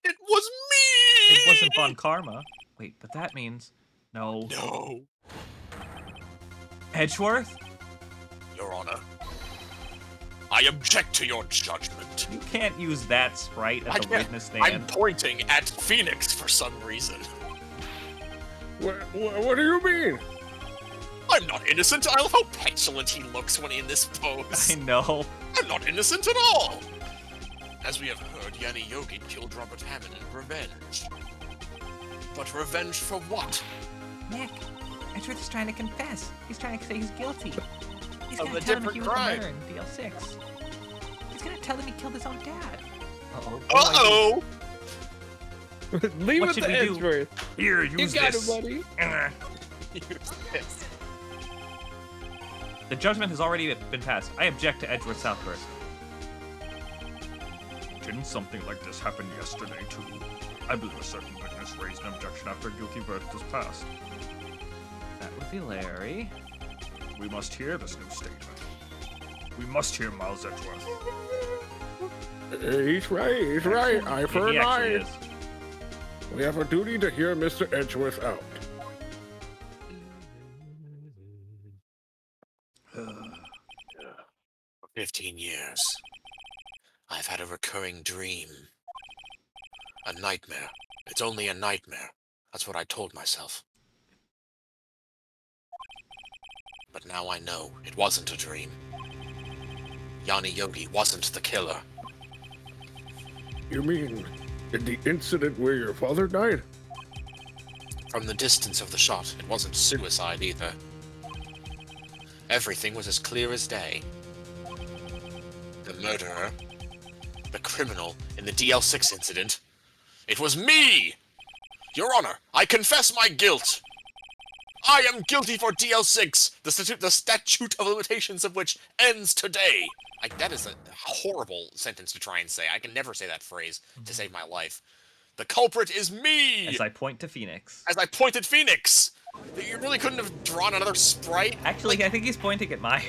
It was me. It wasn't Von Karma. Wait, but that means no. No, Edgeworth? Your Honor. I object to your judgment. You can't use that sprite I as a can't. witness I'm stand. pointing at Phoenix for some reason. What do you mean? I'm not innocent. I love how petulant he looks when in this pose. I know. I'm not innocent at all. As we have heard, Yanni Yogi killed Robert Hammond in revenge. But revenge for what? Nick, Edgeworth is trying to confess. He's trying to say he's guilty. He's Of gonna a tell him different he was crime. the murderer in DL-6. He's gonna tell him he killed his own dad. Uh-oh. Uh-oh! Leave What it should to we do? Edgeworth. Here, You use got this. it, buddy. The judgment has already been passed. I object to Edgeworth's outburst. Didn't something like this happen yesterday, too? I believe a certain witness raised an objection after a guilty verdict was passed. That would be Larry. We must hear this new statement. We must hear Miles Edgeworth. He's right. Eye for He an actually eye. is. We have a duty to hear Mr. Edgeworth out. For 15 years, I've had a recurring dream. A nightmare. It's only a nightmare. That's what I told myself. But now I know it wasn't a dream. Yanni Yogi wasn't the killer. You mean in the incident where your father died? From the distance of the shot, it wasn't suicide either. Everything was as clear as day. The murderer, the criminal in the DL-6 incident, it was me! Your Honor, I confess my guilt! I am guilty for DL-6, the statute of limitations of which ends today! That is a horrible sentence to try and say. I can never say that phrase to save my life. The culprit is me! As I point to Phoenix. As I pointed Phoenix! You really couldn't have drawn another sprite? Actually, I think he's pointing at Maya.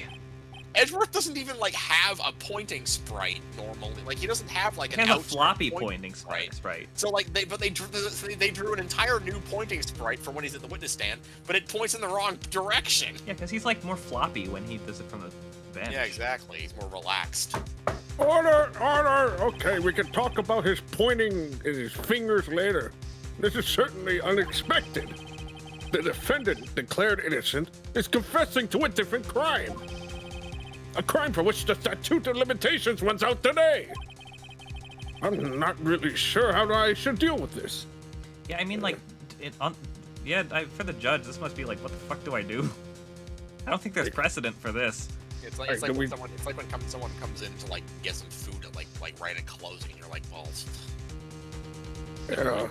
Edgeworth doesn't even, like, have a pointing sprite normally. Like, he doesn't have, like, He an has a outside floppy pointing sprite. So, like, they drew an entire new pointing sprite for when he's at the witness stand, but it points in the wrong direction. Yeah, because he's like more floppy when he does it from the bench. Yeah, exactly. He's more relaxed. Order! Okay, we can talk about his pointing in his fingers later. This is certainly unexpected. The defendant, declared innocent, is confessing to a different crime. A crime for which the statute of limitations runs out today. I'm not really sure how I should deal with this. Yeah, I mean, like, for the judge, this must be like, what the fuck do I do? I don't think there's precedent for this. It's like, Alright, when someone comes in to, like, get some food at, like right at closing, you're like, well... All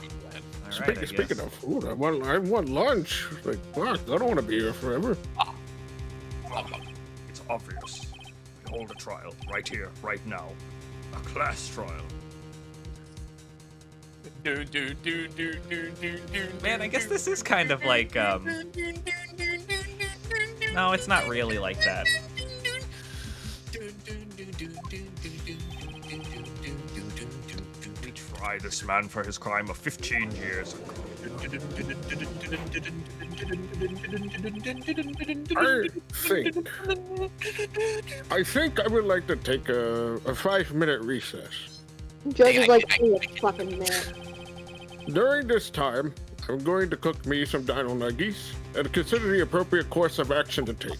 right, I Speaking guess. of food, I want lunch. Like, fuck, I don't want to be here forever. It's obvious. We hold a trial right here, right now. A class trial. Man, I guess this is kind of like, no, it's not really like that. We try this man for his crime of 15 years ago. I think I would like to take a 5-minute recess. Judge is like, wait a fucking minute. During this time, I'm going to cook me some dino nuggies and consider the appropriate course of action to take.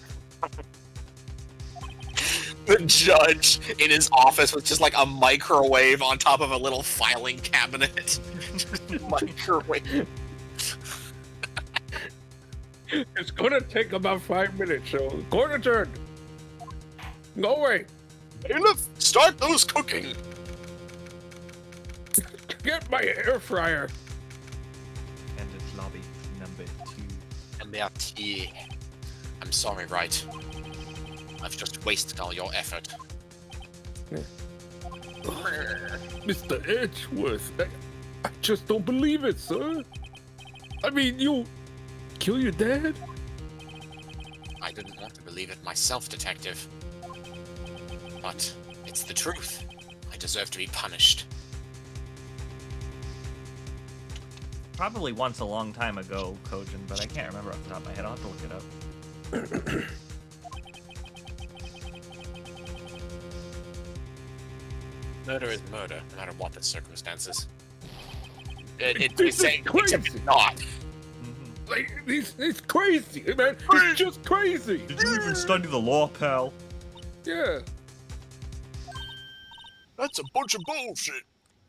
The judge in his office with just like a microwave on top of a little filing cabinet. Microwave. It's gonna take about 5 minutes, so court adjourned. No way. Bailiff, start those cooking. Get my air fryer. And it's lobby number 2. MRT. I'm sorry, Wright. I've just wasted all your effort. Mr. Edgeworth, I just don't believe it, sir. I mean, you kill your dad? I didn't want to believe it myself, Detective. But it's the truth. I deserve to be punished. Probably once a long time ago, Kojin, but I can't remember off the top of my head. I'll have to look it up. Murder is murder, no matter what the circumstances. This is Except crazy. it's not. Mm-hmm. Like, it's crazy, man. It's just crazy. Did you even study the law, pal? Yeah. That's a bunch of bullshit.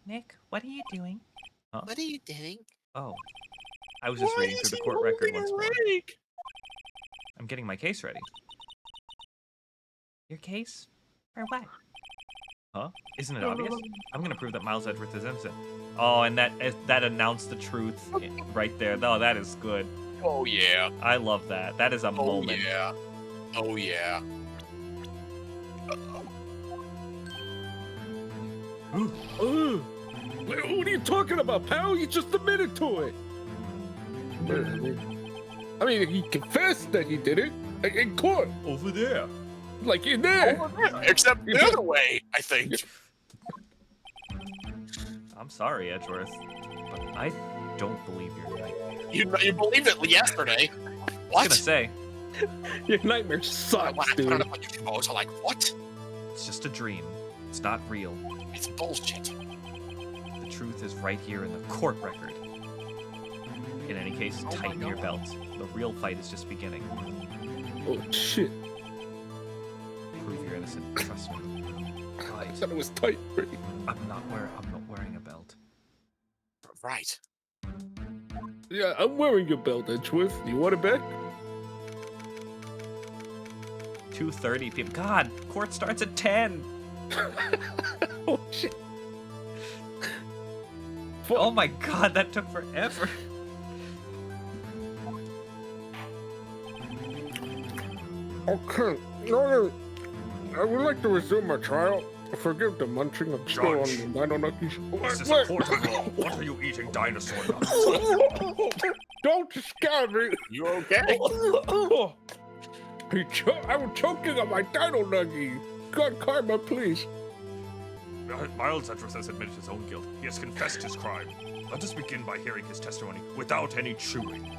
Nick, what are you doing? What are you doing? Oh. I was just reading through the court record once more. I'm getting my case ready. Your case? For what? Huh? Isn't it obvious? I'm gonna prove that Miles Edgeworth is innocent. Oh, and that announced the truth right there. Oh, that is good. Oh yeah. I love that. That is a Oh moment. yeah. Oh yeah. What are you talking about, pal? You just admitted to it. I mean, he confessed that he did it in court. Over there. Like in there. Except the other way, I think. I'm sorry, Edgeworth, but I don't believe your nightmare. You believed it yesterday. I was What? gonna say, Your nightmare When sucks, I put dude. it up on YouTube, I was like, what? it's just a dream. It's not real. It's bullshit. The truth is right here in the court record. In any case, Oh my tighten your God. belt. The real fight is just beginning. Oh shit! Prove you're innocent. Trust me. I thought it was tight. I'm not wearing a belt. Right. Yeah, I'm wearing your belt, Edgeworth. You want it back? 2:30 p.m. God, court starts at 10. Oh shit! Oh my God, that took forever. Okay. No, I would like to resume my trial. Forgive the munching. I'm still on Judge. the dino nuggies. This is a court of law. What are you eating, dinosaur nuts? Don't scare me. You okay? I was choking on my dino nuggie. God, karma, please. Miles Edgeworth has admitted his own guilt. He has confessed his crime. Let us begin by hearing his testimony without any chewing.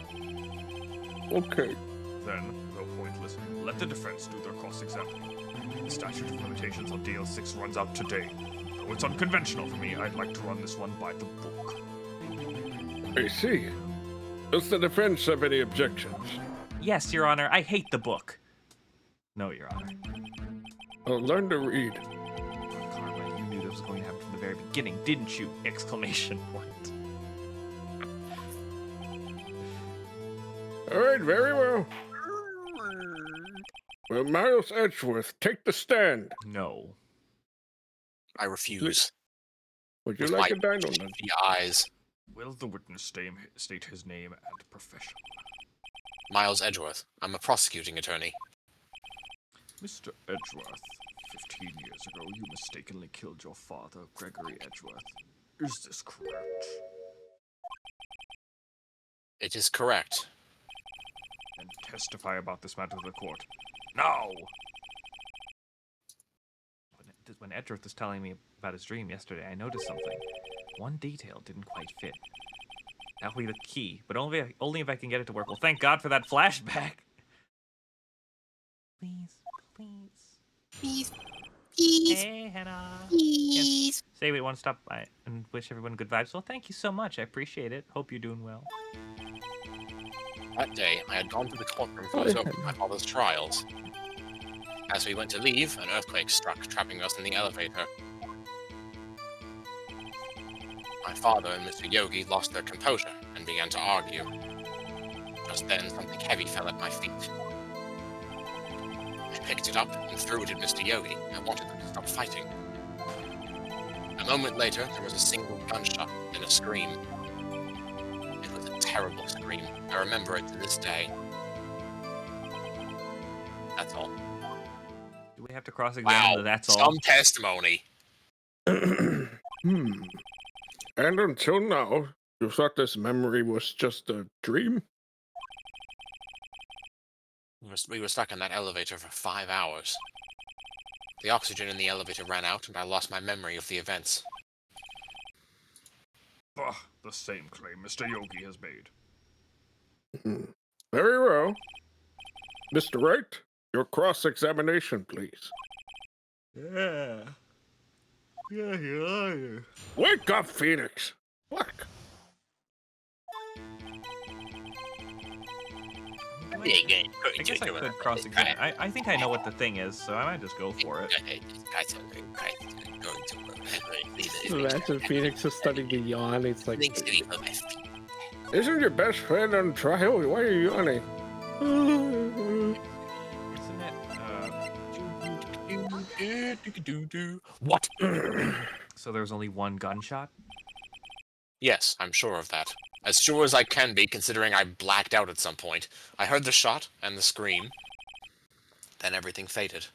Okay. Then, though pointless, let the defense do their cross-examining. The statute of limitations on DL-6 runs out today. Though it's unconventional for me, I'd like to run this one by the book. I see. Does the defense have any objections? Yes, Your Honor, I hate the book. No, Your Honor. I'll learn to read. Karma, you knew this was going to happen from the very beginning, didn't you? Exclamation point. All right, very well. Well, Miles Edgeworth, take the stand. No. I refuse. Would you With like my a dino nuggie? shitty eyes. Will the witness state his name and profession? Miles Edgeworth. I'm a prosecuting attorney. Mr. Edgeworth, 15 years ago you mistakenly killed your father, Gregory Edgeworth. Is this correct? It is correct. And testify about this matter to the court. Now! When Edgeworth was telling me about his dream yesterday, I noticed something. One detail didn't quite fit. That'll be the key, but only if I can get it to work. Well, thank God for that flashback. Please, please. Please. Please. Hey, Hannah. Please. Say we want to stop by and wish everyone good vibes. Well, thank you so much. I appreciate it. Hope you're doing well. That day, I had gone to the courtroom for my father's trials. As we went to leave, an earthquake struck, trapping us in the elevator. My father and Mr. Yogi lost their composure and began to argue. Just then, something heavy fell at my feet. I picked it up and threw it at Mr. Yogi. I wanted them to stop fighting. A moment later, there was a single gunshot and a scream. It was a terrible scream. I remember it to this day. That's all. Do we have to cross-examine Wow, that's all? some testimony. And until now, you thought this memory was just a dream? We were stuck in that elevator for 5 hours. The oxygen in the elevator ran out, and I lost my memory of the events. Bah, the same claim Mr. Yogi has made. Very well. Mr. Wright, your cross-examination, please. Yeah. Yeah, Your Honor. Wake up, Phoenix! Fuck! I guess I could cross-examine. I think I know what the thing is, so I might just go for it. Imagine Phoenix is starting to yawn. It's like, Isn't your best friend on trial? Why are you yawning? Isn't it? What? So there was only one gunshot? Yes, I'm sure of that. As sure as I can be, considering I blacked out at some point. I heard the shot and the scream. Then everything faded.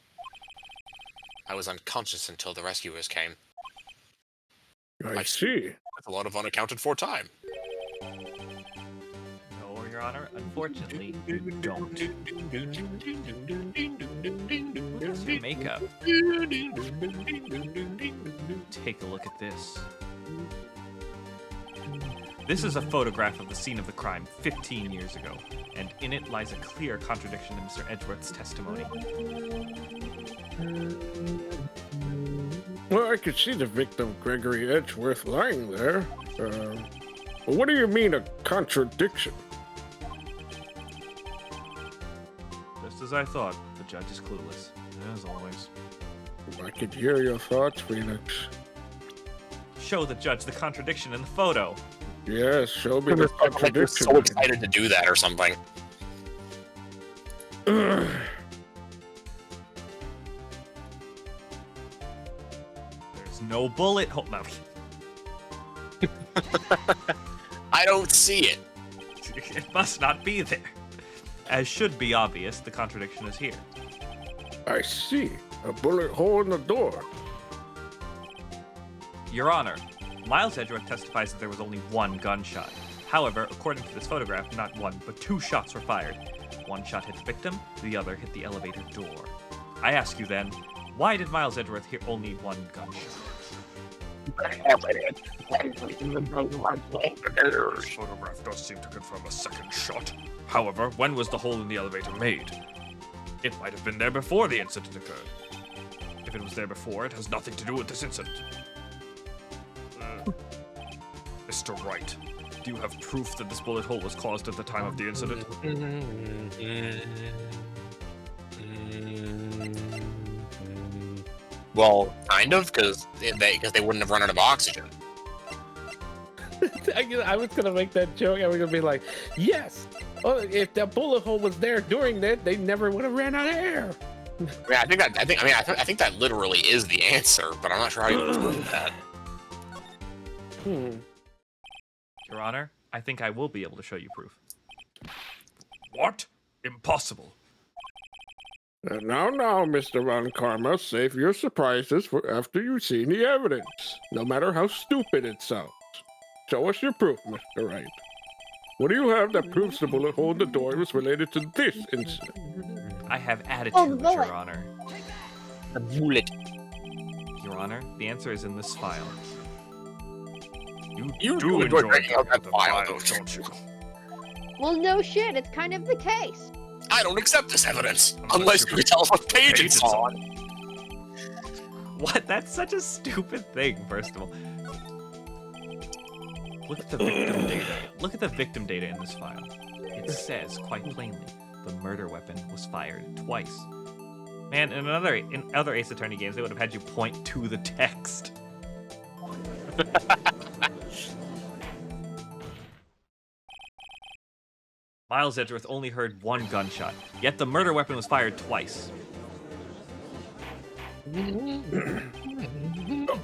I was unconscious until the rescuers came. I see. That's a lot of unaccounted for time. No, Your Honor. Unfortunately, you don't. Where's your makeup? Take a look at this. This is a photograph of the scene of the crime 15 years ago, and in it lies a clear contradiction to Mr. Edgeworth's testimony. Well, I could see the victim, Gregory Edgeworth, lying there. Well, what do you mean, a contradiction? Just as I thought, the judge is clueless, as always. I could hear your thoughts, Phoenix. Show the judge the contradiction in the photo. Yes, show me the Like you're contradiction. so excited to do that or something. There's no bullet hole. No. I don't see it. It must not be there. As should be obvious, the contradiction is here. I see. A bullet hole in the door. Your Honor, Miles Edgeworth testifies that there was only one gunshot. However, according to this photograph, not one, but two shots were fired. One shot hit the victim, the other hit the elevator door. I ask you then, why did Miles Edgeworth hear only one gunshot? This photograph does seem to confirm a second shot. However, when was the hole in the elevator made? It might have been there before the incident occurred. If it was there before, it has nothing to do with this incident. Mr. Wright, do you have proof that this bullet hole was caused at the time of the incident? Well, kind of, because they wouldn't have run out of oxygen. I was gonna make that joke. I was gonna be like, yes. Oh, if the bullet hole was there during that, they never would have ran out of air. Yeah, I think that literally is the answer, but I'm not sure how you prove that. Your Honor, I think I will be able to show you proof. What? Impossible. Now, Mr. Von Karma, save your surprises for after you've seen the evidence, no matter how stupid it sounds. Show us your proof, Mr. Wright. What do you have that proves the bullet hole in the door was related to this incident? I have attitude, Oh, the Your bullet. Honor. The bullet. Your Honor, the answer is in this file. You Do enjoy enjoy breaking out that the file, file, don't you? Well, no shit. It's kind of the case. I don't accept this evidence Unless unless you you can tell us what page page it's it's on. What? That's such a stupid thing, first of all. Look at the victim data. Look at the victim data in this file. It says, quite plainly, the murder weapon was fired twice. Man, in other Ace Attorney games, they would have had you point to the text. Miles Edgeworth only heard one gunshot, yet the murder weapon was fired twice.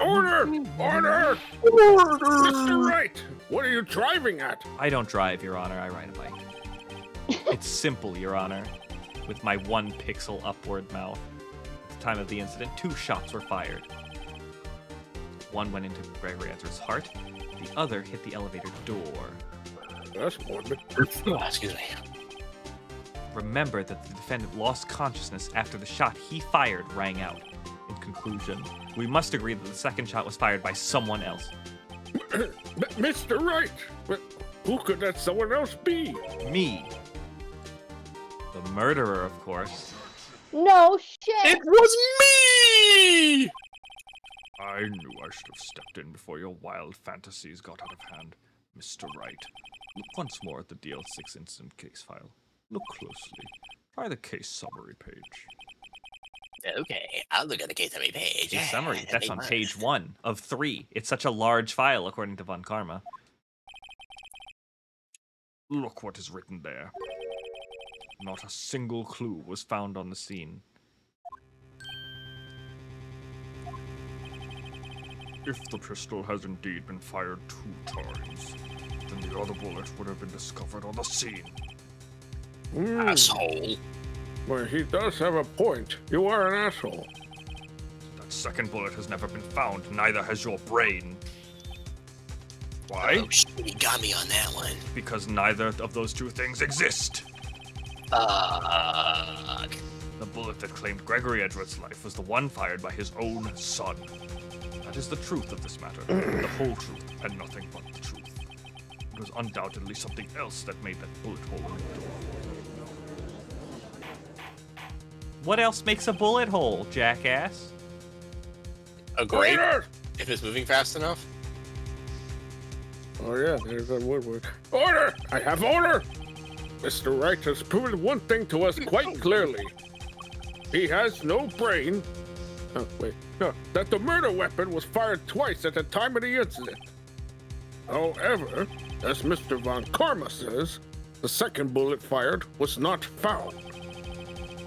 Order! Order! Mr. Wright, what are you driving at? I don't drive, Your Honor, I ride a bike. It's simple, Your Honor. With my 1 pixel upward mouth. At the time of the incident, 2 shots were fired. One went into Gregory Edgeworth's heart, the other hit the elevator door. That's morbid. Excuse me. Remember that the defendant lost consciousness after the shot he fired rang out. In conclusion, we must agree that the second shot was fired by someone else. Mr. Wright, but who could that someone else be? Me. The murderer, of course. No shit. It was me! I knew I should have stepped in before your wild fantasies got out of hand. Mr. Wright, look once more at the DL-6 incident case file. Look closely. Try the case summary page. Okay, I'll look at the case summary page. Case summary, that's on page 1 of 3. It's such a large file, according to Von Karma. Look what is written there. Not a single clue was found on the scene. If the pistol has indeed been fired 2 times, then the other bullet would have been discovered on the scene. Asshole. Well, he does have a point. You are an asshole. That second bullet has never been found, neither has your brain. Why? Oh, shit, you got me on that one. Because neither of those two things exist. Fuck. The bullet that claimed Gregory Edgeworth's life was the one fired by his own son. That is the truth of this matter, the whole truth, and nothing but the truth. It was undoubtedly something else that made that bullet hole in the door. What else makes a bullet hole, jackass? A grate? Order! If it's moving fast enough? Oh yeah, there's that word. Order! I have order! Mr. Wright has proven one thing to us quite clearly. He has no brain. Oh, wait. No, that the murder weapon was fired twice at the time of the incident. However, as Mr. Von Karma says, the second bullet fired was not found.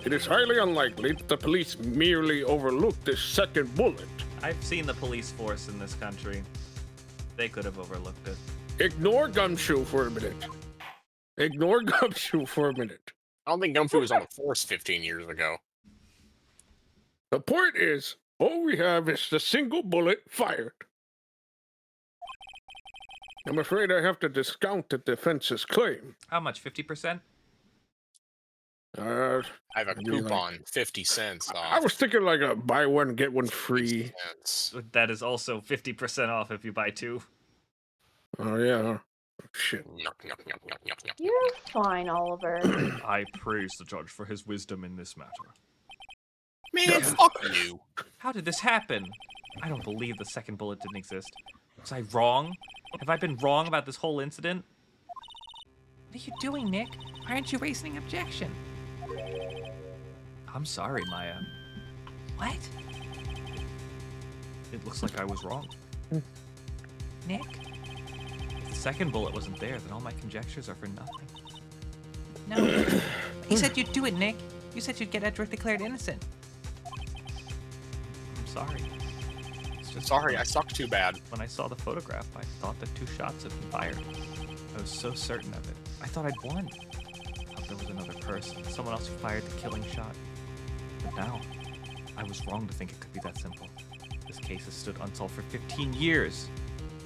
It is highly unlikely that the police merely overlooked this second bullet. I've seen the police force in this country. They could have overlooked it. Ignore Gumshoe for a minute. Ignore Gumshoe for a minute. I don't think Gumshoe was on the force 15 years ago. The point is, all we have is the single bullet fired. I'm afraid I have to discount the defense's claim. How much? 50%? I have a I'd be like- coupon, 50 cents off. I was thinking like a buy one, get one free. 50 cents. That is also 50% off if you buy two. Oh, yeah. Oh, shit. Yuck, yuck, yuck, yuck, yuck, yuck. You're fine, Oliver. I praise the judge for his wisdom in this matter. Man, fuck you. How did this happen? I don't believe the second bullet didn't exist. Was I wrong? Have I been wrong about this whole incident? What are you doing, Nick? Why aren't you raising an objection? I'm sorry, Maya. What? It looks like I was wrong. Nick? If the second bullet wasn't there, then all my conjectures are for nothing. No. You said you'd do it, Nick. You said you'd get Edgeworth declared innocent. I'm sorry. It's just Sorry, I suck too bad. When I saw the photograph, I thought that 2 shots had been fired. I was so certain of it. I thought I'd won. I thought there was another person, someone else who fired the killing shot. But now, I was wrong to think it could be that simple. This case has stood unsolved for 15 years.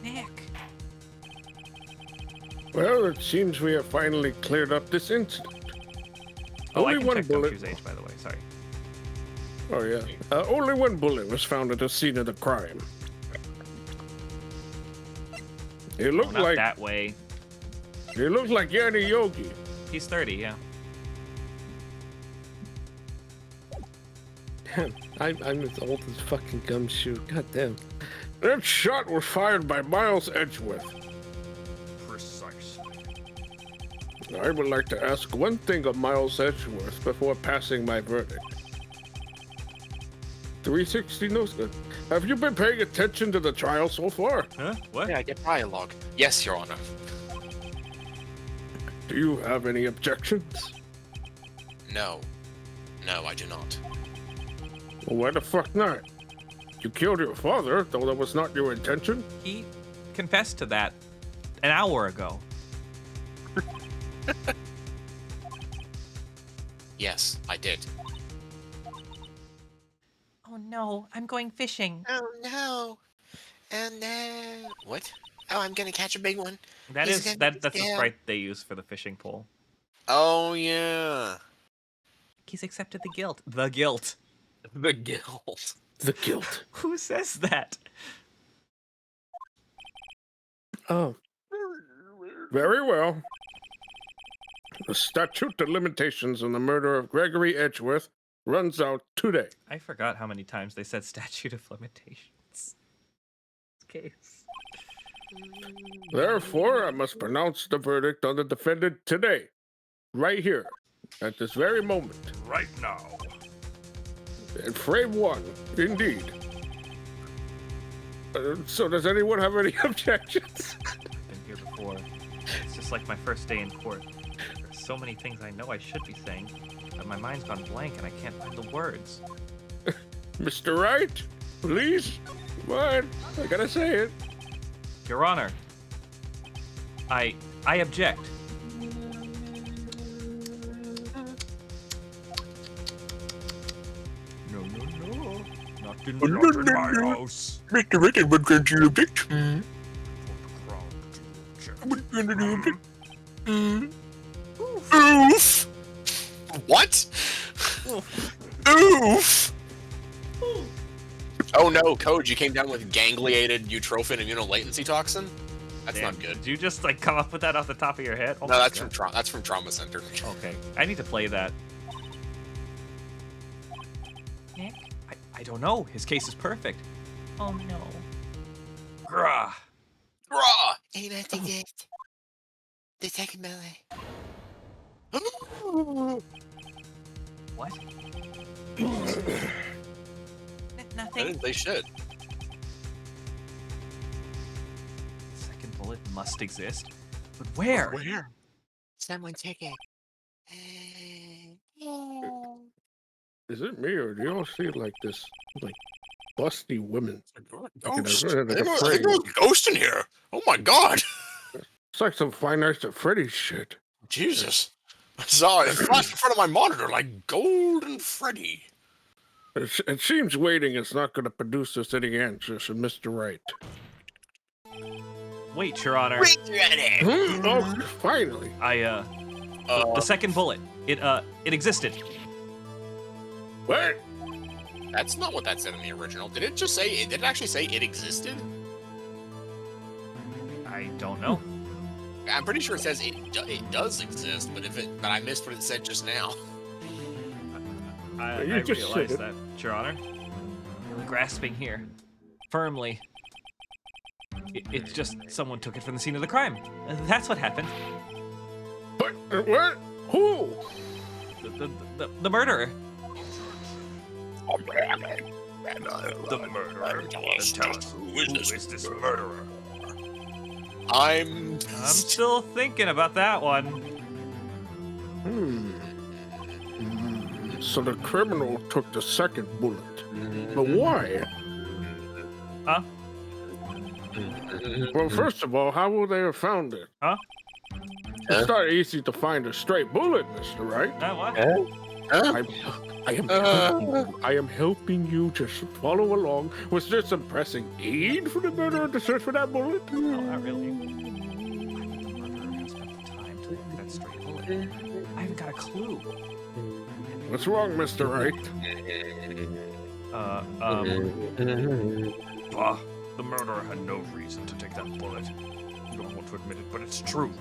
Nick. Well, it seems we have finally cleared up this incident. Oh, I Only can one check bullet. Gumshoe's age, by the way. Sorry. Oh, yeah. Only one bullet was found at the scene of the crime. It Oh, looked not like that way. Yanni Yogi. He's 30, yeah. Damn, I'm as old as fucking Gumshoe. God damn. That shot was fired by Miles Edgeworth. Precisely. I would like to ask one thing of Miles Edgeworth before passing my verdict. 360 knows that. Have you been paying attention to the trial so far? Huh? What? Yeah, I get dialogue. Yes, Your Honor. Do you have any objections? No. No, I do not. Well, why the fuck not? You killed your father, though that was not your intention. He confessed to that an hour ago. Yes, I did. Oh no, I'm going fishing. Oh no. Oh no. What? Oh, I'm gonna catch a big one. That He's is gonna that be that's the down. sprite they use for the fishing pole. Oh yeah. He's accepted the guilt. The guilt. The guild. The guilt. Who says that? Oh, Very well. The statute of limitations on the murder of Gregory Edgeworth runs out today. I forgot how many times they said statute of limitations. Case. Therefore, I must pronounce the verdict on the defendant today. Right here. At this very moment. Right now. In frame 1, indeed. So does anyone have any objections? I've been here before. It's just like my first day in court. There's so many things I know I should be saying, but my mind's gone blank and I can't find the words. Mr. Wright, please. Come on. I gotta say it. Your Honor, I object. No, no, no. Not in my house. Mr. Ritter would grant you objection. For the crown to Oof. What? Oof. Oh no, Code, you came down with gangliated eutrophin immunolatency toxin? That's Damn, not good. Did you just like come up with that off the top of your head? Oh No, my that's God. from Trauma Center. Okay, I need to play that. Nick? I don't know. His case is perfect. Oh no. Grah. Raw! Aim at the gate. The second melee. What? I Nothing. didn't say shit. Second bullet must exist. But where? Where? Someone take it. Is it me or do y'all see like this, like busty women? Ghost. Like I think a there was a ghost in here. Oh my god. It's like some Five Nights at Freddy's shit. Jesus. I saw it flashed in front of my monitor like Golden Freddy. It seems waiting is not going to produce us any answers from Mr. Wright. Wait, Your Honor. Ready. Oh, finally. The second bullet. It existed. What? That's not what that said in the original. Did it just say, did it actually say it existed? I don't know. I'm pretty sure it says it does exist, but but I missed what it said just now. I You just realize said it. that, Your Honor. Really grasping here. Firmly. It's just someone took it from the scene of the crime. That's what happened. But what? Who? The murderer. The murderer. Then tell us, who is this murderer? I'm I'm still thinking about that one. So the criminal took the second bullet. But why? Huh? Well, first of all, how would they have found it? Huh? It's not easy to find a stray bullet, Mr. Wright. What? I am helping you to follow along. Was there some pressing need for the murderer to search for that bullet? No, not really. Why would the murderer have spent the time to look for that stray bullet? I haven't got a clue. What's wrong, Mr. Wright? The murderer had no reason to take that bullet. You don't want to admit it, but it's true.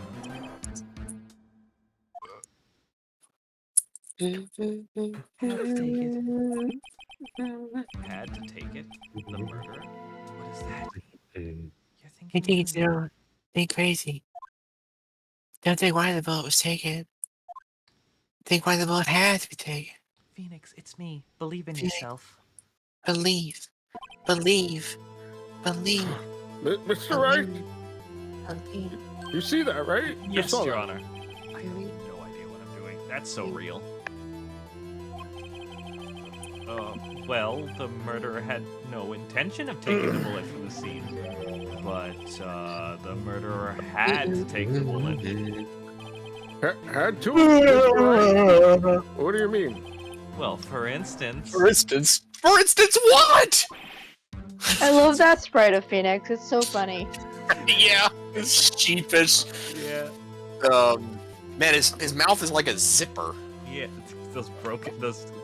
Had to take it. The murderer? What is that? You're I thinking. think it's your think crazy. Don't think why the bullet was taken. Think why the bullet had to be taken. Phoenix, it's me. Believe in Phoenix. yourself. Believe. Believe. Believe. Mr. Wright, Believe. you see that, right? You Yes, saw Your that. Honor. I have no idea what I'm doing. That's so real. Well, the murderer had no intention of taking the bullet from the scene. But, the murderer had to take the bullet. Had to? Mr. Wright? What do you mean? Well, for instance... For instance, what? I love that sprite of Phoenix. It's so funny. Yeah, it's sheepish. Yeah. Man, his mouth is like a zipper. Yeah, those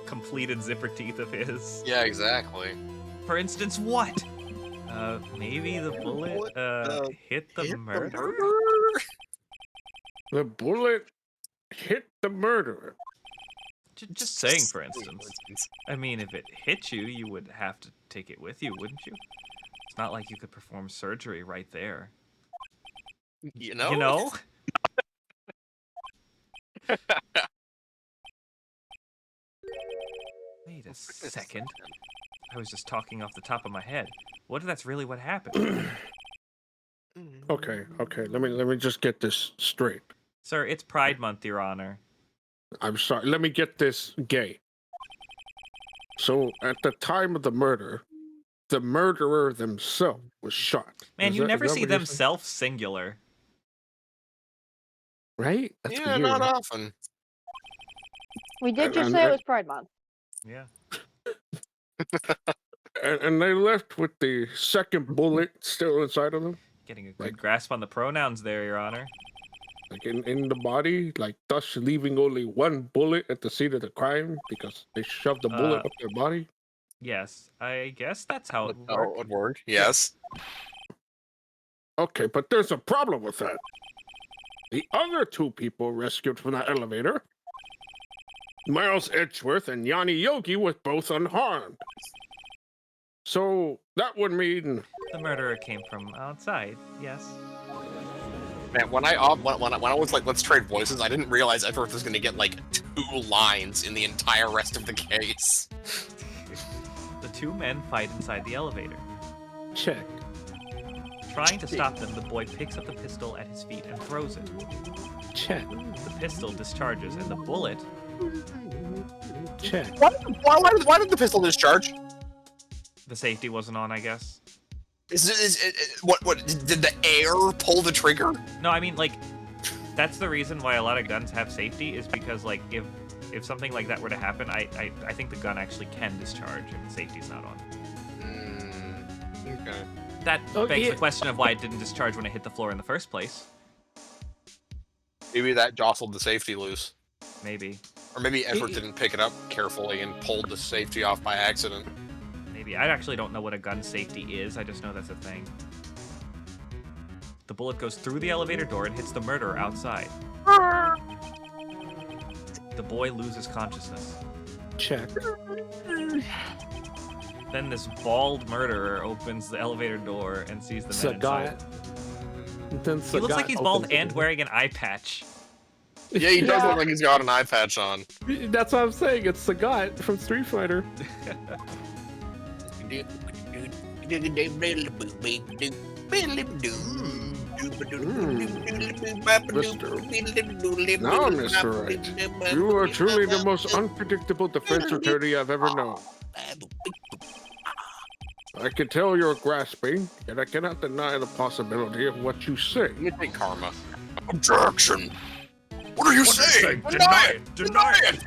completed zipper teeth of his. Yeah, exactly. For instance, what? Maybe the bullet, hit the murderer? The bullet hit the murderer. Just saying, for instance. I mean, if it hit you, you would have to take it with you, wouldn't you? It's not like you could perform surgery right there. You know? You know? Wait a second. I was just talking off the top of my head. What if that's really what happened? Okay. Let me just get this straight. Sir, it's Pride Month, Your Honor. I'm sorry. Let me get this gay. So, at the time of the murder, the murderer themselves was shot. Man, Is you that- never is that see what you're them saying? self-singular. Right? That's Yeah, weird. not often. We did just And- say it was Pride Month. Yeah. And they left with the second bullet still inside of them. Getting a good grasp on the pronouns there, Your Honor. Like in the body, like thus leaving only one bullet at the scene of the crime because they shoved the bullet up their body. Yes, I guess that's how it Oh, worked. it worked. Yes. Okay, but there's a problem with that. The other two people rescued from the elevator, Miles Edgeworth and Yanni Yogi, were both unharmed. So that would mean The murderer came from outside, yes. Man, when I was like, let's trade voices, I didn't realize Edward was gonna get like 2 lines in the entire rest of the case. The two men fight inside the elevator. Check. Trying to stop them, the boy picks up the pistol at his feet and throws it. Check. The pistol discharges, and the bullet... Check. Why did the pistol discharge? The safety wasn't on, I guess. What did the air pull the trigger? No, I mean, like, that's the reason why a lot of guns have safety, is because, like, if something like that were to happen, I think the gun actually can discharge if the safety's not on. Okay. That begs the question of why it didn't discharge when it hit the floor in the first place. Maybe that jostled the safety loose. Maybe. Or maybe Edward didn't pick it up carefully and pulled the safety off by accident. Maybe. I actually don't know what a gun safety is, I just know that's a thing. The bullet goes through the elevator door and hits the murderer outside. The boy loses consciousness. Check. Then this bald murderer opens the elevator door and sees the men inside. Then He looks like he's bald and wearing an eye patch. Yeah, he does look like he's got an eye patch on. That's what I'm saying. It's Sagat from Street Fighter. Now, Mr. Wright, you are truly the most unpredictable defense attorney I've ever known. I can tell you're grasping, and I cannot deny the possibility of what you say. You take karma. Objection! What are you saying? Deny it! Deny it!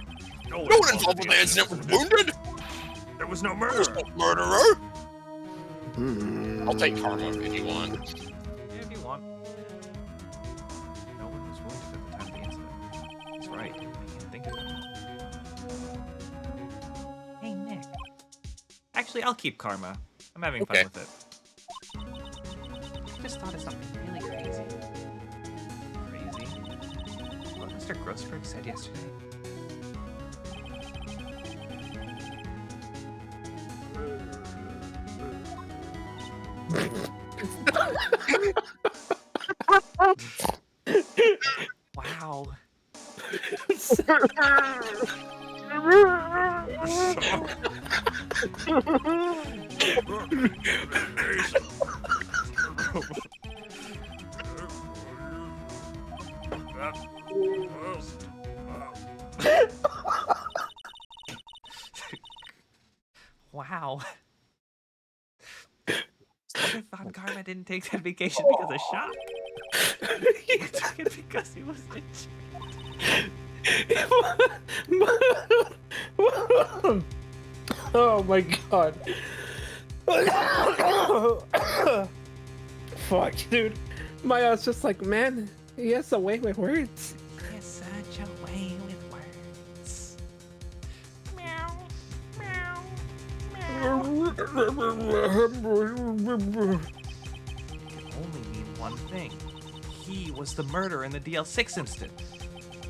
No one involved in the incident was wounded! There was no There's murder! no murderer! I'll take karma if you want. Yeah, if you want. No one was wounded at the time of the incident. He's right. I can't think of it. Hey, Nick. Actually, I'll keep karma. I'm having fun with it. I just thought of something really crazy. Crazy? What Mr. Grossberg said yesterday? Wow. Wow. Von Karma didn't take that vacation because of shock. He took it because he was Oh my god. Fuck, dude. Maya's just like, man, he has a way with words. He has such a way with words. Meow, meow, meow. Can only mean one thing. He was the murderer in the DL-6 incident.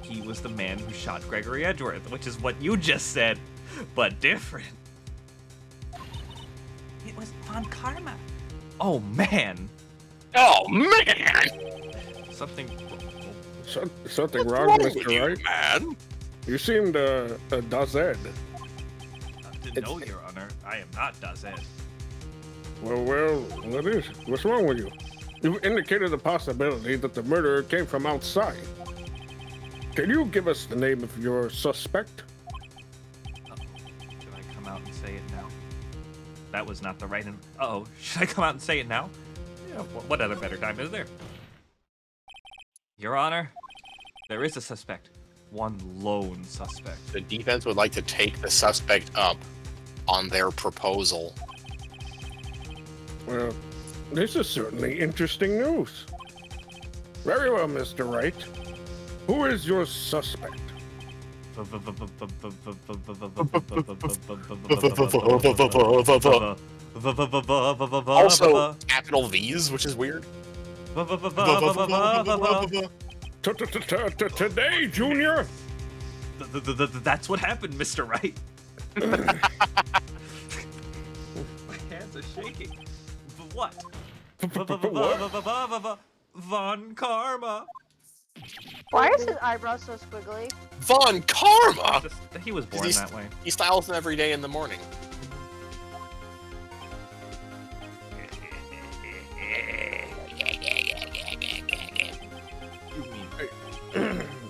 He was the man who shot Gregory Edgeworth, which is what you just said, but different. It was Von Karma. Oh man! Oh, man! Something. Something What's wrong, wrong Mr. with you, Wright? man? You seemed dazed. No, Your Honor, I am not Dazed. Well, what is? What's wrong with you? You've indicated the possibility that the murderer came from outside. Can you give us the name of your suspect? Should I come out and say it now? That was not the right. Uh-oh. Should I come out and say it now? Yeah. What other better time is there? Your Honor, there is a suspect. One lone suspect. The defense would like to take the suspect up on their proposal. Well, This is certainly interesting news. Very well, Mr. Wright. Who is your suspect? Also, capital V's, which is weird. Today, Junior? That's what happened, Mr. Wright. My hands are shaking. What? Von Karma. Why is his eyebrow so squiggly? Von Karma! He was born that way. He styles them every day in the morning.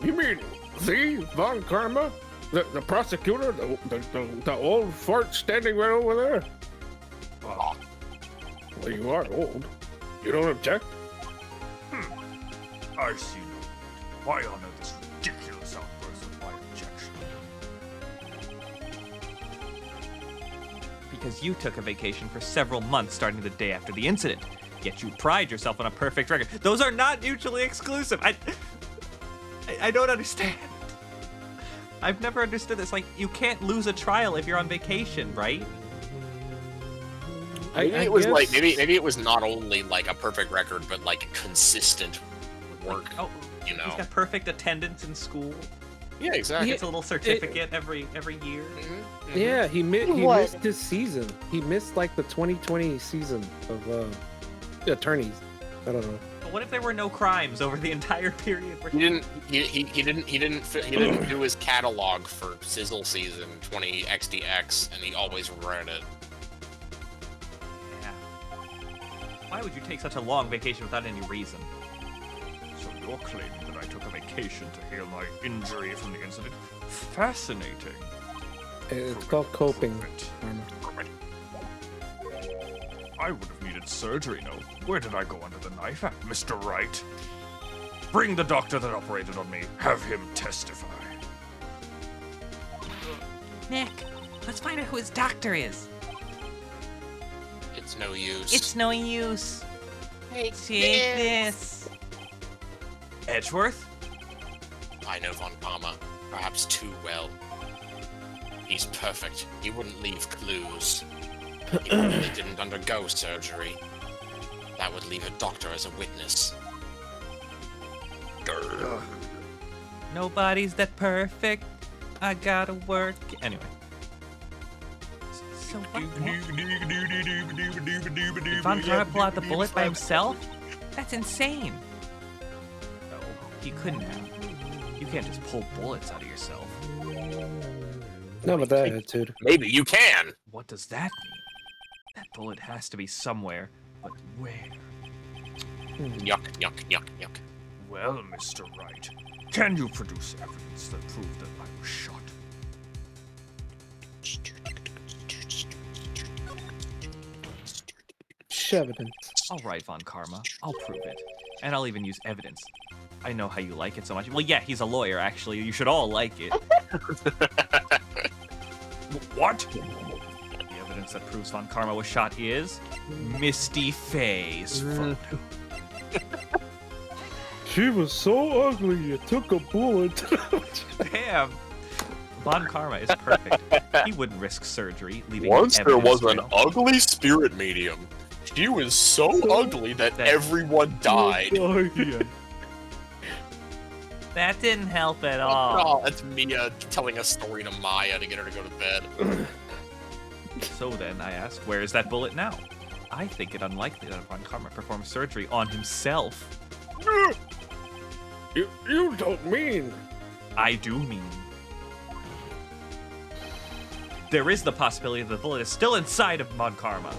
You mean the Von Karma? The prosecutor? The old fart standing right over there? Well, you are old. You don't object? I see no need. Why honor this ridiculous outburst of my objection? Because you took a vacation for several months starting the day after the incident. Yet you pride yourself on a perfect record. Those are not mutually exclusive. I don't understand. I've never understood this. Like, you can't lose a trial if you're on vacation, right? Maybe it was like maybe it was not only like a perfect record, but like consistent work. Oh, you know, he's got perfect attendance in school. Yeah, exactly. He gets a little certificate every year. Yeah, he What? missed his season. He missed like the 2020 season of attorneys. I don't know. But what if there were no crimes over the entire period? Where He didn't do his catalog for Sizzle season 20 XDX, and he always read it. Yeah. Why would you take such a long vacation without any reason? So you're claiming that I took a vacation to heal my injury from the incident? Fascinating. It's called coping. I would have needed surgery, no. Where did I go under the knife at, Mr. Wright? Bring the doctor that operated on me. Have him testify. Nick, let's find out who his doctor is. It's no use. It's no use. Take this. Edgeworth? I know Von Karma, perhaps too well. He's perfect. He wouldn't leave clues. He probably didn't undergo surgery. That would leave a doctor as a witness. Grr. Nobody's that perfect. I gotta work. Anyway. So what? Did Von Karma pull out the bullet by himself? That's insane. No, he couldn't have. You can't just pull bullets out of yourself. Not with that attitude. Maybe you can! What does that mean? That bullet has to be somewhere, but where? Yuck, yuck, yuck, yuck. Well, Mr. Wright, can you produce evidence that proved that I was shot? Evidence. All right, Von Karma, I'll prove it. And I'll even use evidence. I know how you like it so much. Well, yeah, he's a lawyer, actually. You should all like it. What? The evidence that proves Von Karma was shot is Misty Faye's photo. She was so ugly, it took a bullet. Damn. Von Karma is perfect. He wouldn't risk surgery, leaving Once there was evidence an trail. ugly spirit medium. She was so ugly that everyone died. That didn't help at all. Oh, that's Mia telling a story to Maya to get her to go to bed. So then, I ask, where is that bullet now? I think it unlikely that Von Karma performed surgery on himself. You don't mean... I do mean. There is the possibility that the bullet is still inside of Von Karma.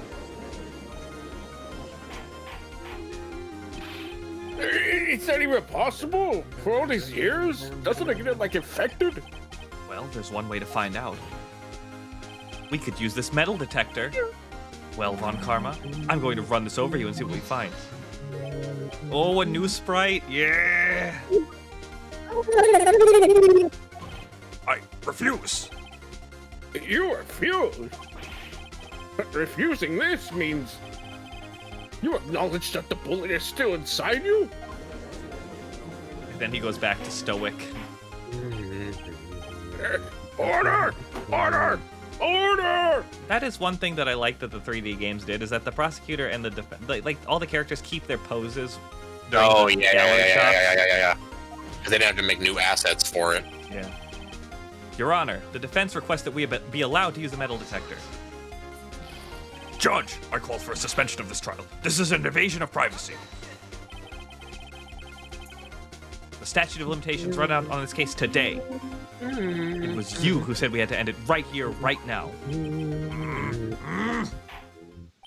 It's not even possible. For all these years? Doesn't it get, like, infected? Well, there's one way to find out. We could use this metal detector. Well, Von Karma, I'm going to run this over you and see what we find. Oh, a new sprite. Yeah. I refuse. You refuse? But refusing this means... You acknowledge that the bullet is still inside you? And then he goes back to stoic. Order! Order! Order! That is one thing that I like that the 3D games did, is that the prosecutor and the like all the characters keep their poses. Oh, during the yeah. gallery shots. Because they didn't have to make new assets for it. Yeah. Your Honor, the defense requests that we be allowed to use the metal detector. Judge, I call for a suspension of this trial. This is an invasion of privacy. The statute of limitations run out on this case today. It was you who said we had to end it right here, right now.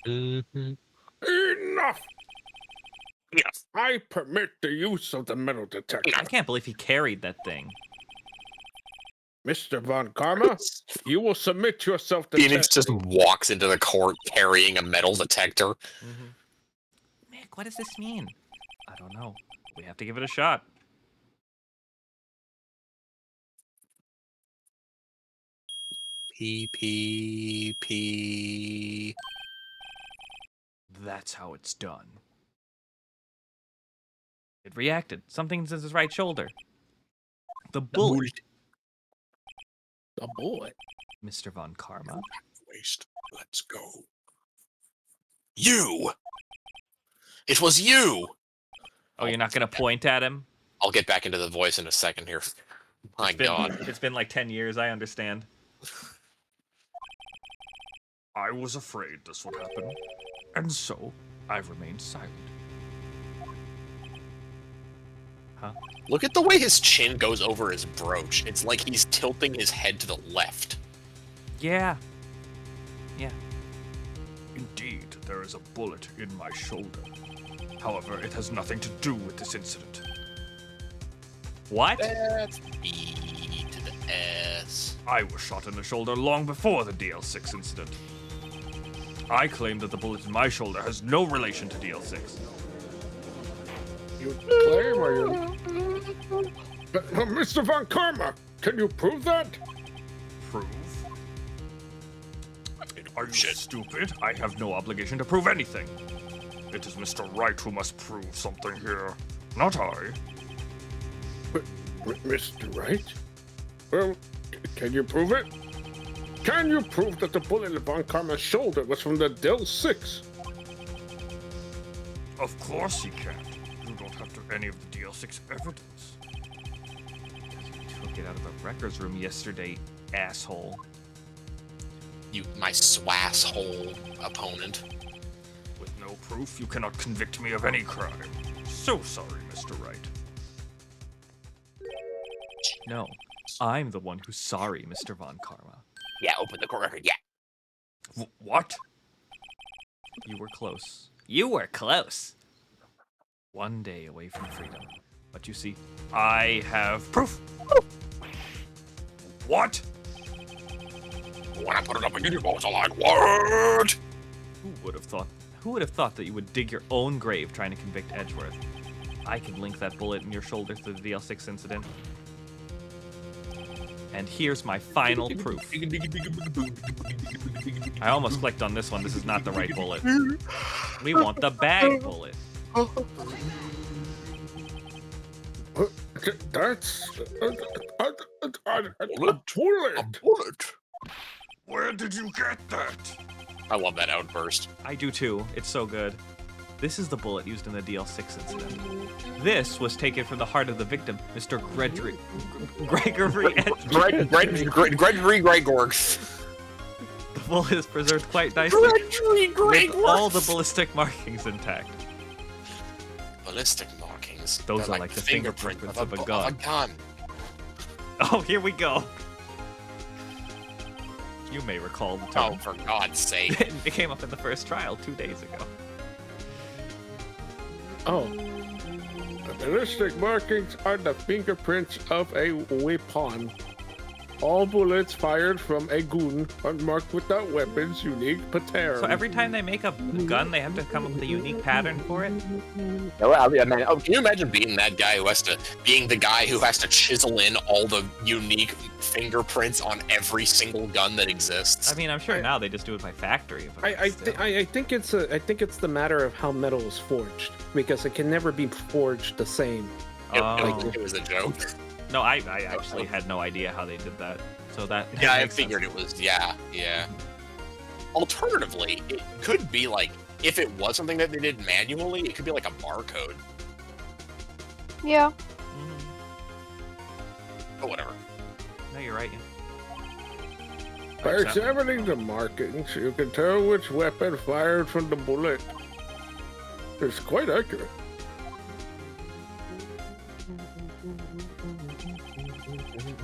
Enough! Yes, I permit the use of the metal detector. I can't believe he carried that thing. Mr. Von Karma, you will submit yourself to Phoenix test. just walks into the court carrying a metal detector. Mick, what does this mean? I don't know. We have to give it a shot. P. That's how it's done. It reacted. Something's in his right shoulder. The bullet. The bullet. Mr. Von Karma. Waste. Let's go. You! It was you! Oh, you're not gonna point at him? I'll get back into the voice in a second here. My God. It's been like 10 years, I understand. I was afraid this would happen, and so I've remained silent. Huh? Look at the way his chin goes over his brooch. It's like he's tilting his head to the left. Yeah. Yeah. Indeed, there is a bullet in my shoulder. However, it has nothing to do with this incident. What? That's B to the S. I was shot in the shoulder long before the DL-6 incident. I claim that the bullet in my shoulder has no relation to DL-6. You claim or you... Mr. Von Karma, can you prove that? Prove? Are you stupid? I have no obligation to prove anything. It is Mr. Wright who must prove something here, not I. Mr. Wright? Well, can you prove it? Can you prove that the bullet in Von Karma's shoulder was from the DL-6? Of course he can't. You don't have any of the DL-6 evidence. You took it out of the records room yesterday, asshole. You, my swasshole opponent. With no proof, you cannot convict me of any crime. So sorry, Mr. Wright. No, I'm the one who's sorry, Mr. Von Karma. Yeah, open the court record, yeah. What? You were close. You were close. One day away from freedom. But you see, I have proof. What? When I put it up on YouTube, I was like, what? Who would have thought that you would dig your own grave trying to convict Edgeworth? I can link that bullet in your shoulder to the DL-6 incident. And here's my final proof. I almost clicked on this one. This is not the right bullet. We want the bag bullet. That's... a bullet! Where did you get that? I love that outburst. I do too. It's so good. This is the bullet used in the DL-6 incident. This was taken from the heart of the victim, Mr. Gregory Edgeworth. Gregory Gregor. The bullet is preserved quite nicely, with all the ballistic markings intact. Ballistic markings. Those They're are like the fingerprints of a gun. Oh, here we go. You may recall the term. Oh, for God's sake. It came up in the first trial 2 days ago. Oh, The ballistic markings are the fingerprints of a weapon. All bullets fired from a gun unmarked without weapons unique pattern. So every time they make a gun, they have to come up with a unique pattern for it? Can you imagine being that guy who has to, being the guy who has to chisel in all the unique fingerprints on every single gun that exists? I mean, I'm sure now they just do it by factory. But I still. think it's the matter of how metal is forged, because it can never be forged the same. It was a joke. No, I actually had no idea how they did that. So that Yeah, I makes figured sense. it was, yeah. Alternatively, it could be like, if it was something that they did manually, it could be like a barcode. Yeah. Mhm. But whatever. No, you're right. By examining the markings, you can tell which weapon fired from the bullet. It's quite accurate.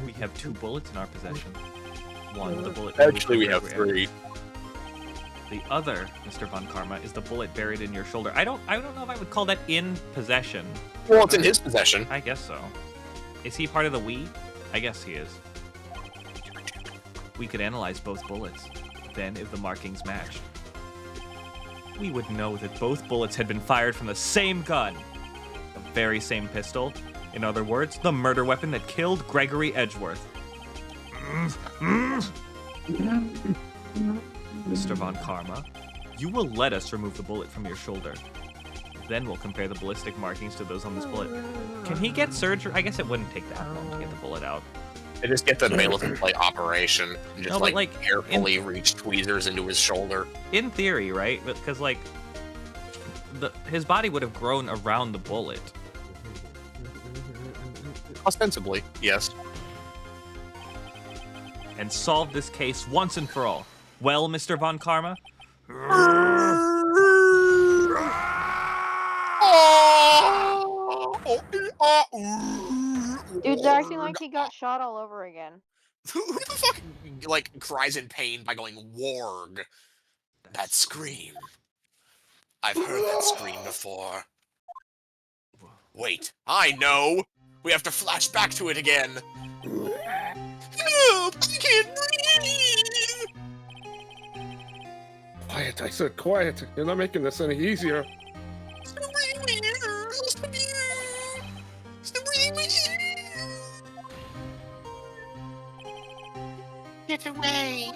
We have 2 bullets in our possession. One, the bullet. Actually, we have 3. The other, Mr. Von Karma, is the bullet buried in your shoulder. I don't know if I would call that in possession. Well, it's in his possession. I guess so. Is he part of the we? I guess he is. We could analyze both bullets. Then, if the markings matched, we would know that both bullets had been fired from the same gun. The very same pistol. In other words, the murder weapon that killed Gregory Edgeworth. Mr. Von Karma, you will let us remove the bullet from your shoulder. Then we'll compare the ballistic markings to those on this bullet. Can he get surgery? I guess it wouldn't take that long to get the bullet out. They just get the bailiff and play operation and just No, but, like, carefully reach tweezers into his shoulder. In theory, right? Because like, his body would have grown around the bullet. Ostensibly, yes. And solve this case once and for all. Well, Mr. Von Karma? Dude's acting like he got shot all over again. Who the fuck, like, cries in pain by going, warg? That scream. I've heard that scream before. Wait, I know! We have to flash back to it again! Help! I can't breathe! Quiet, I said quiet. You're not making this any easier. Stop breathing my ear! Stop breathing! Stop breathing my ear! Get away!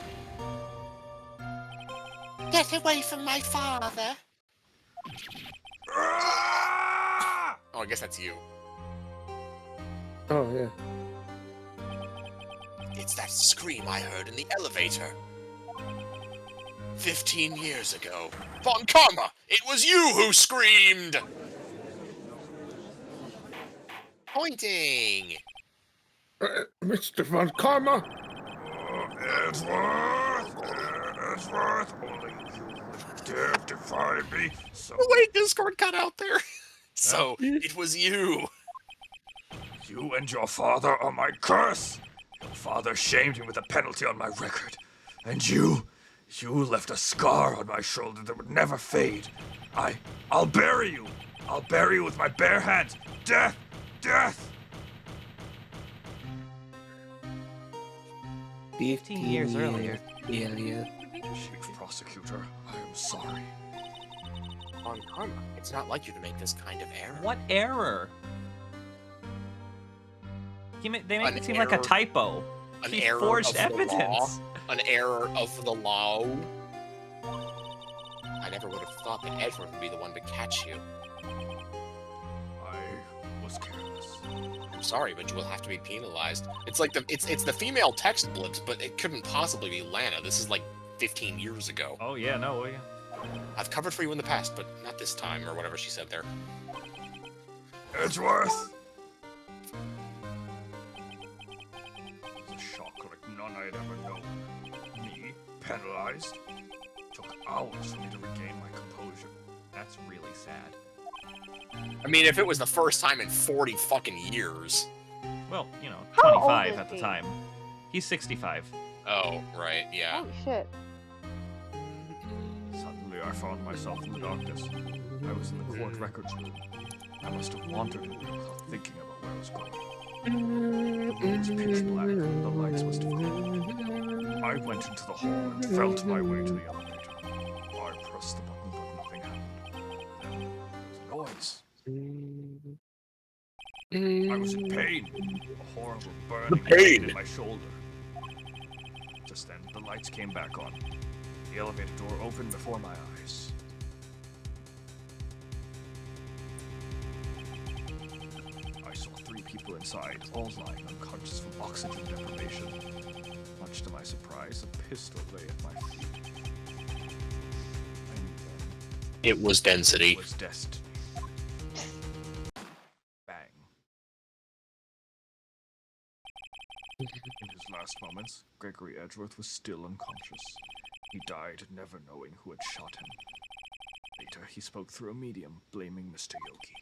Get away from my father! Oh, I guess that's you. Oh, yeah. It's that scream I heard in the elevator. 15 years ago. Von Karma, it was you who screamed! Pointing! Mr. Von Karma? Edgeworth, only you dare defy me. So Wait, Discord cut out there. So, it was you. you and your father are my curse. Your father shamed me with a penalty on my record. And you left a scar on my shoulder that would never fade. I'll bury you. I'll bury you with my bare hands. Death! Death! 15 years earlier. Earlier. Chief Prosecutor, I am sorry. Von Karma, it's not like you to make this kind of error. What error? They make An it seem like a error. typo. An He error forged of the law. evidence. An error of the law. I never would have thought that Edward would be the one to catch you. I was careless. I'm sorry, but you will have to be penalized. It's like it's the female text blips, but it couldn't possibly be Lana. This is like 15 years ago. Oh yeah, no, yeah. I've covered for you in the past, but not this time, or whatever she said there. Edgeworth! It's a shock like none I'd ever known. Me, penalized? Took hours for me to regain my composure. That's really sad. I mean, if it was the first time in 40 fucking years. Well, you know, How old 25 is at the he? time. He's 65. Oh, right, yeah. Holy shit. Suddenly I found myself in the darkness. I was in the court records room. I must have wandered in there without thinking about where I was going. The room was pitch black, and the lights must have gone. I went into the hall and felt my way to the elevator. I pressed the button, but nothing happened. Then there was a noise. I was in pain. A horrible burning pain in my shoulder. Just then, the lights came back on. The elevator door opened before my eyes. I saw 3 people inside, all lying unconscious from oxygen deprivation. Much to my surprise, a pistol lay at my feet. I knew then It was density. it was destiny. Bang. In his last moments, Gregory Edgeworth was still unconscious. He died never knowing who had shot him. Later, he spoke through a medium, blaming Mr. Yogi.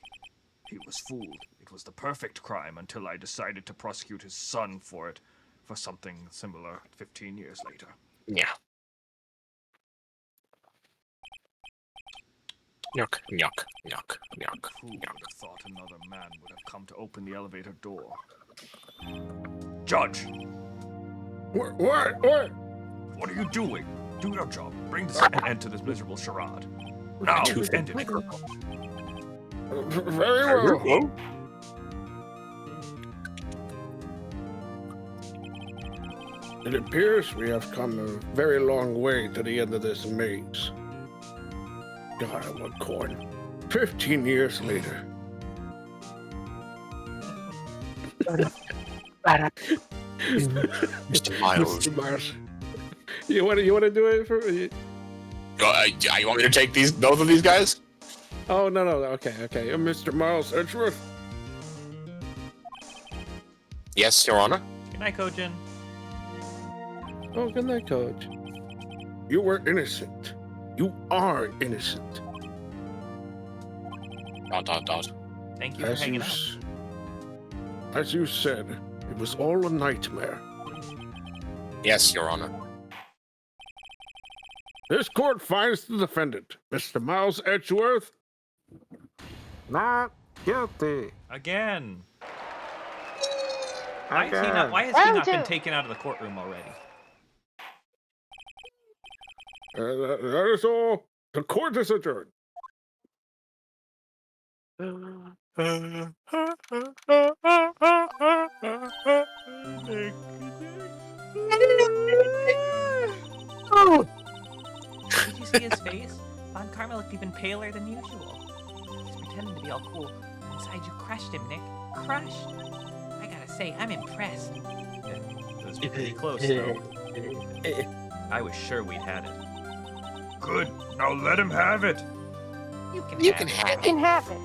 He was fooled. It was the perfect crime until I decided to prosecute his son for it, for something similar 15 years later. Yeah. Yuck, yuck, yuck, yuck, Who would yuck. have thought another man would have come to open the elevator door? Judge, What? what are you doing? Do your job. Bring this an end to this miserable charade. Now, end it. Very well. It appears we have come a very long way to the end of this maze. God, I want corn. 15 years later. Mr. Miles. Mr. Mars. You want to do it for me? You want me to take both of these guys? Oh no. Okay. Mr. Miles Edgeworth. Yes, Your Honor. Good night, Kojin. Oh, good night, Coach. You were innocent. You are innocent. ... Thank you for hanging out. As you said, it was all a nightmare. Yes, Your Honor. This court finds the defendant, Mr. Miles Edgeworth, Not guilty. Again. Why has he Round not been two. taken out of the courtroom already? that is all. The court is adjourned. Did you see his face? Von Karma looked even paler than usual. He's pretending to be all cool. Inside, you crushed him, Nick. Crushed. I gotta say, I'm impressed. It was pretty close, though. I was sure we'd had it. Good. Now let him have it. You can You have can it. have You can have it.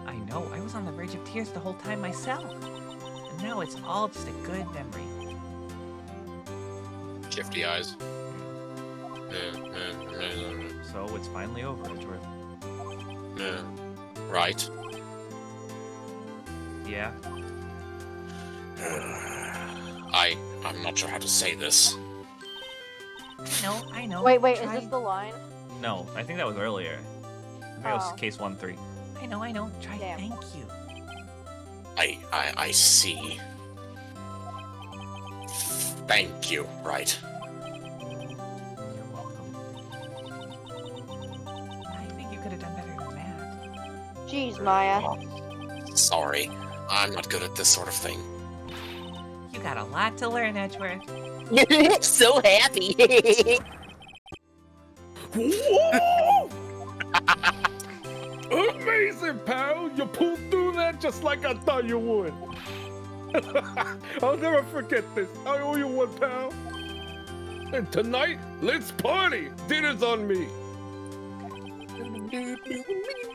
I know. I was on the verge of tears the whole time myself. And now it's all just a good memory. Shifty eyes. So it's finally over, Edgeworth. Right. Yeah. I'm not sure how to say this. I know. Wait, is Try- this the line? No, I think that was earlier. I think that was Oh. case 1-3. I know. Try Damn. thank you. I see. Thank you, right. You're welcome. I think you could have done better than that. Jeez, Maya. Sorry. I'm not good at this sort of thing. You got a lot to learn, Edgeworth. So happy. Whoa! Amazing, pal! You pulled through that just like I thought you would. I'll never forget this. I owe you one, pal. And tonight, let's party. Dinner's on me.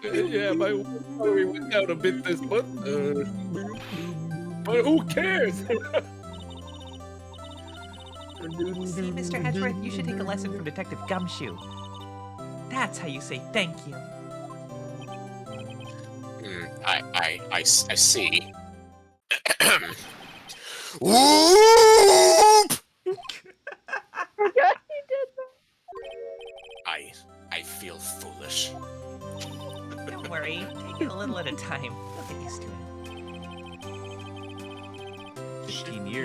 Yeah, my salary went down a bit this month. But who cares? See, Mr. Edgeworth, you should take a lesson from Detective Gumshoe. That's how you say thank you. I see. Whoop! Forgot you did that. I feel foolish. Don't worry, take it a little at a time. You'll get used to it.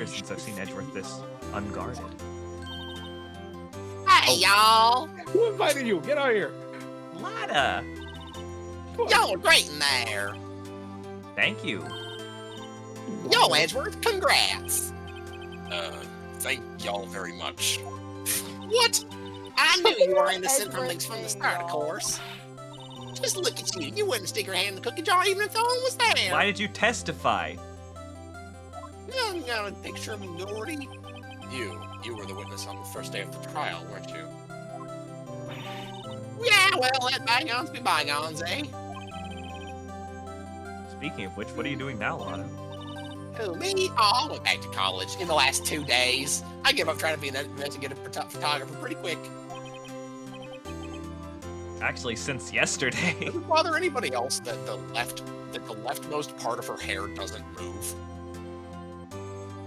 years since I've seen Edgeworth this unguarded. Hey, y'all! Who invited you? Get out of here. Lada! Y'all are great in there. Thank you. Yo, Edgeworth, congrats. Thank y'all very much. What? I knew you were innocent from the start, of course. Just look at you. You wouldn't stick your hand in the cookie jar even if the one was there. Why did you testify? You got a picture of minority. You were the witness on the first day of the trial, weren't you? Yeah, well, let bygones be bygones, eh? Speaking of which, what are you doing now, Lada? Who, me? Oh, I went back to college in the last 2 days. I gave up trying to be an investigative photographer pretty quick. Actually, since yesterday. Doesn't bother anybody else that the leftmost part of her hair doesn't move.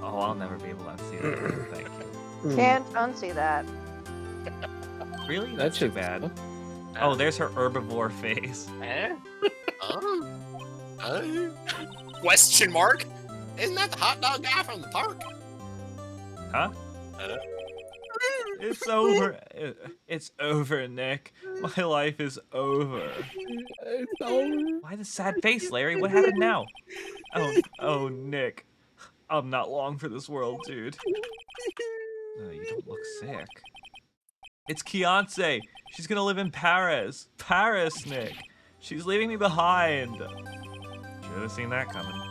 Oh, I'll never be able to see that. Thank you. Can't unsee that. Really? That's too just bad. Oh, there's her herbivore face. Question mark? Isn't that the hot dog guy from the park? Huh? It's over. It's over, Nick. My life is over. It's over. Why the sad face, Larry? What happened now? Oh, Nick. I'm not long for this world, dude. No, you don't look sick. It's Kiance. She's gonna live in Paris. Paris, Nick. She's leaving me behind. Should have seen that coming.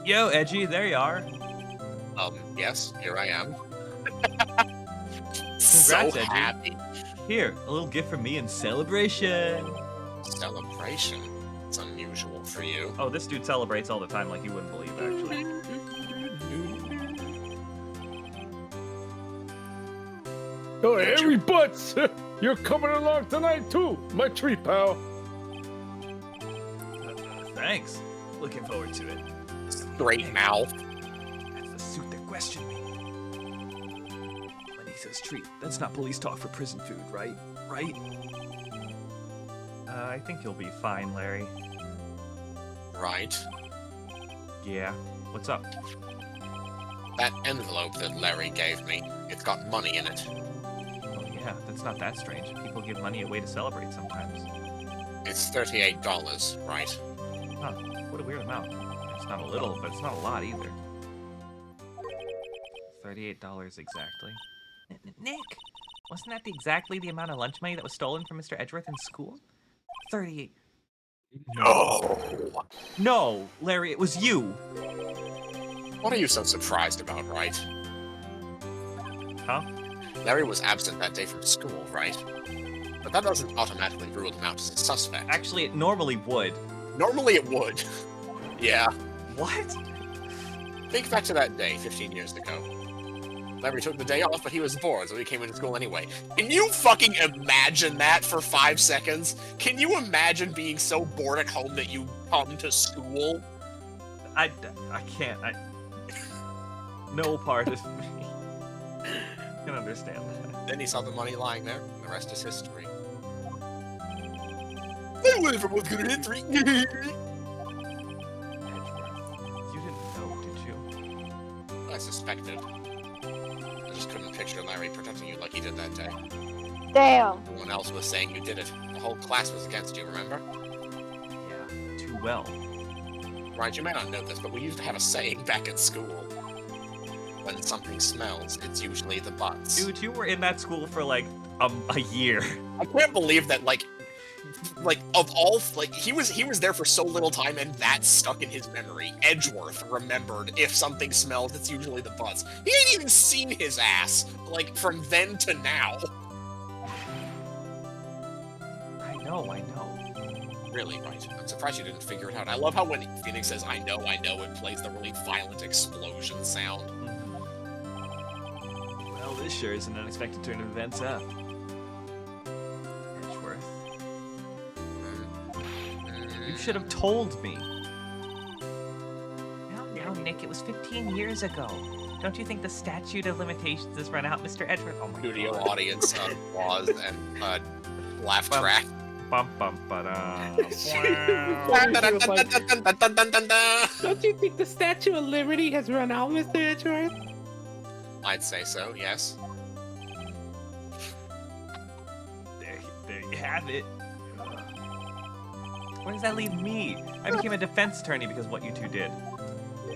Yo, Edgy, there you are. Yes, here I am. Congrats, So Edgy. happy. Here, a little gift from me in celebration. Celebration? It's unusual for you. Oh, this dude celebrates all the time like you wouldn't believe, actually. Oh, Harry Butts! You're coming along tonight too, my treat, pal. Thanks. Looking forward to it. Straight mouth. That's the suit that questioned me. When he says treat, that's not police talk for prison food, right? Right? I think you'll be fine, Larry. Right. Yeah. What's up? That envelope that Larry gave me, it's got money in it. Oh, yeah, that's not that strange. People give money away to celebrate sometimes. It's $38, right? Huh. What a weird amount. It's not a little, but it's not a lot either. $38 exactly. Nick, wasn't that exactly the amount of lunch money that was stolen from Mr. Edgeworth in school? 38. No! No, Larry, it was you. What are you so surprised about, right? Huh? Larry was absent that day from school, right? But that doesn't automatically rule him out as a suspect. Actually, it normally would. Normally it would. Yeah. What? Think back to that day 15 years ago. Larry took the day off, but he was bored, so he came into school anyway. Can you fucking imagine that for 5 seconds? Can you imagine being so bored at home that you come to school? I can't. No part of me can understand that. Then he saw the money lying there, and the rest is history. I wonder what's gonna hit 3. Edgeworth, you didn't know, did you? I suspected. I just couldn't picture Larry protecting you like he did that day. Damn. Everyone else was saying you did it. The whole class was against you, remember? Yeah, too well. Right, you may not know this, but we used to have a saying back at school. When something smells, it's usually the butts. Dude, you were in that school for like a year. I can't believe that, like of all, like he was there for so little time, and that stuck in his memory. Edgeworth remembered, if something smells, it's usually the butts. He ain't even seen his ass, like, from then to now. I know. Really, right? I'm surprised you didn't figure it out. I love how when Phoenix says, I know, it plays the really violent explosion sound. Well, this sure is an unexpected turn of events, huh? Edgeworth. You should have told me. Now, Nick, it was 15 years ago. Don't you think the statute of limitations has run out, Mr. Edgeworth? Oh my Studio God. audience applause and laugh Well, track. bum bum ba-da. Don't you think the Statue of Liberty has run out, Mr. Edgeworth? I'd say so, yes. There you have it. Where does that leave me? I became a defense attorney because of what you two did.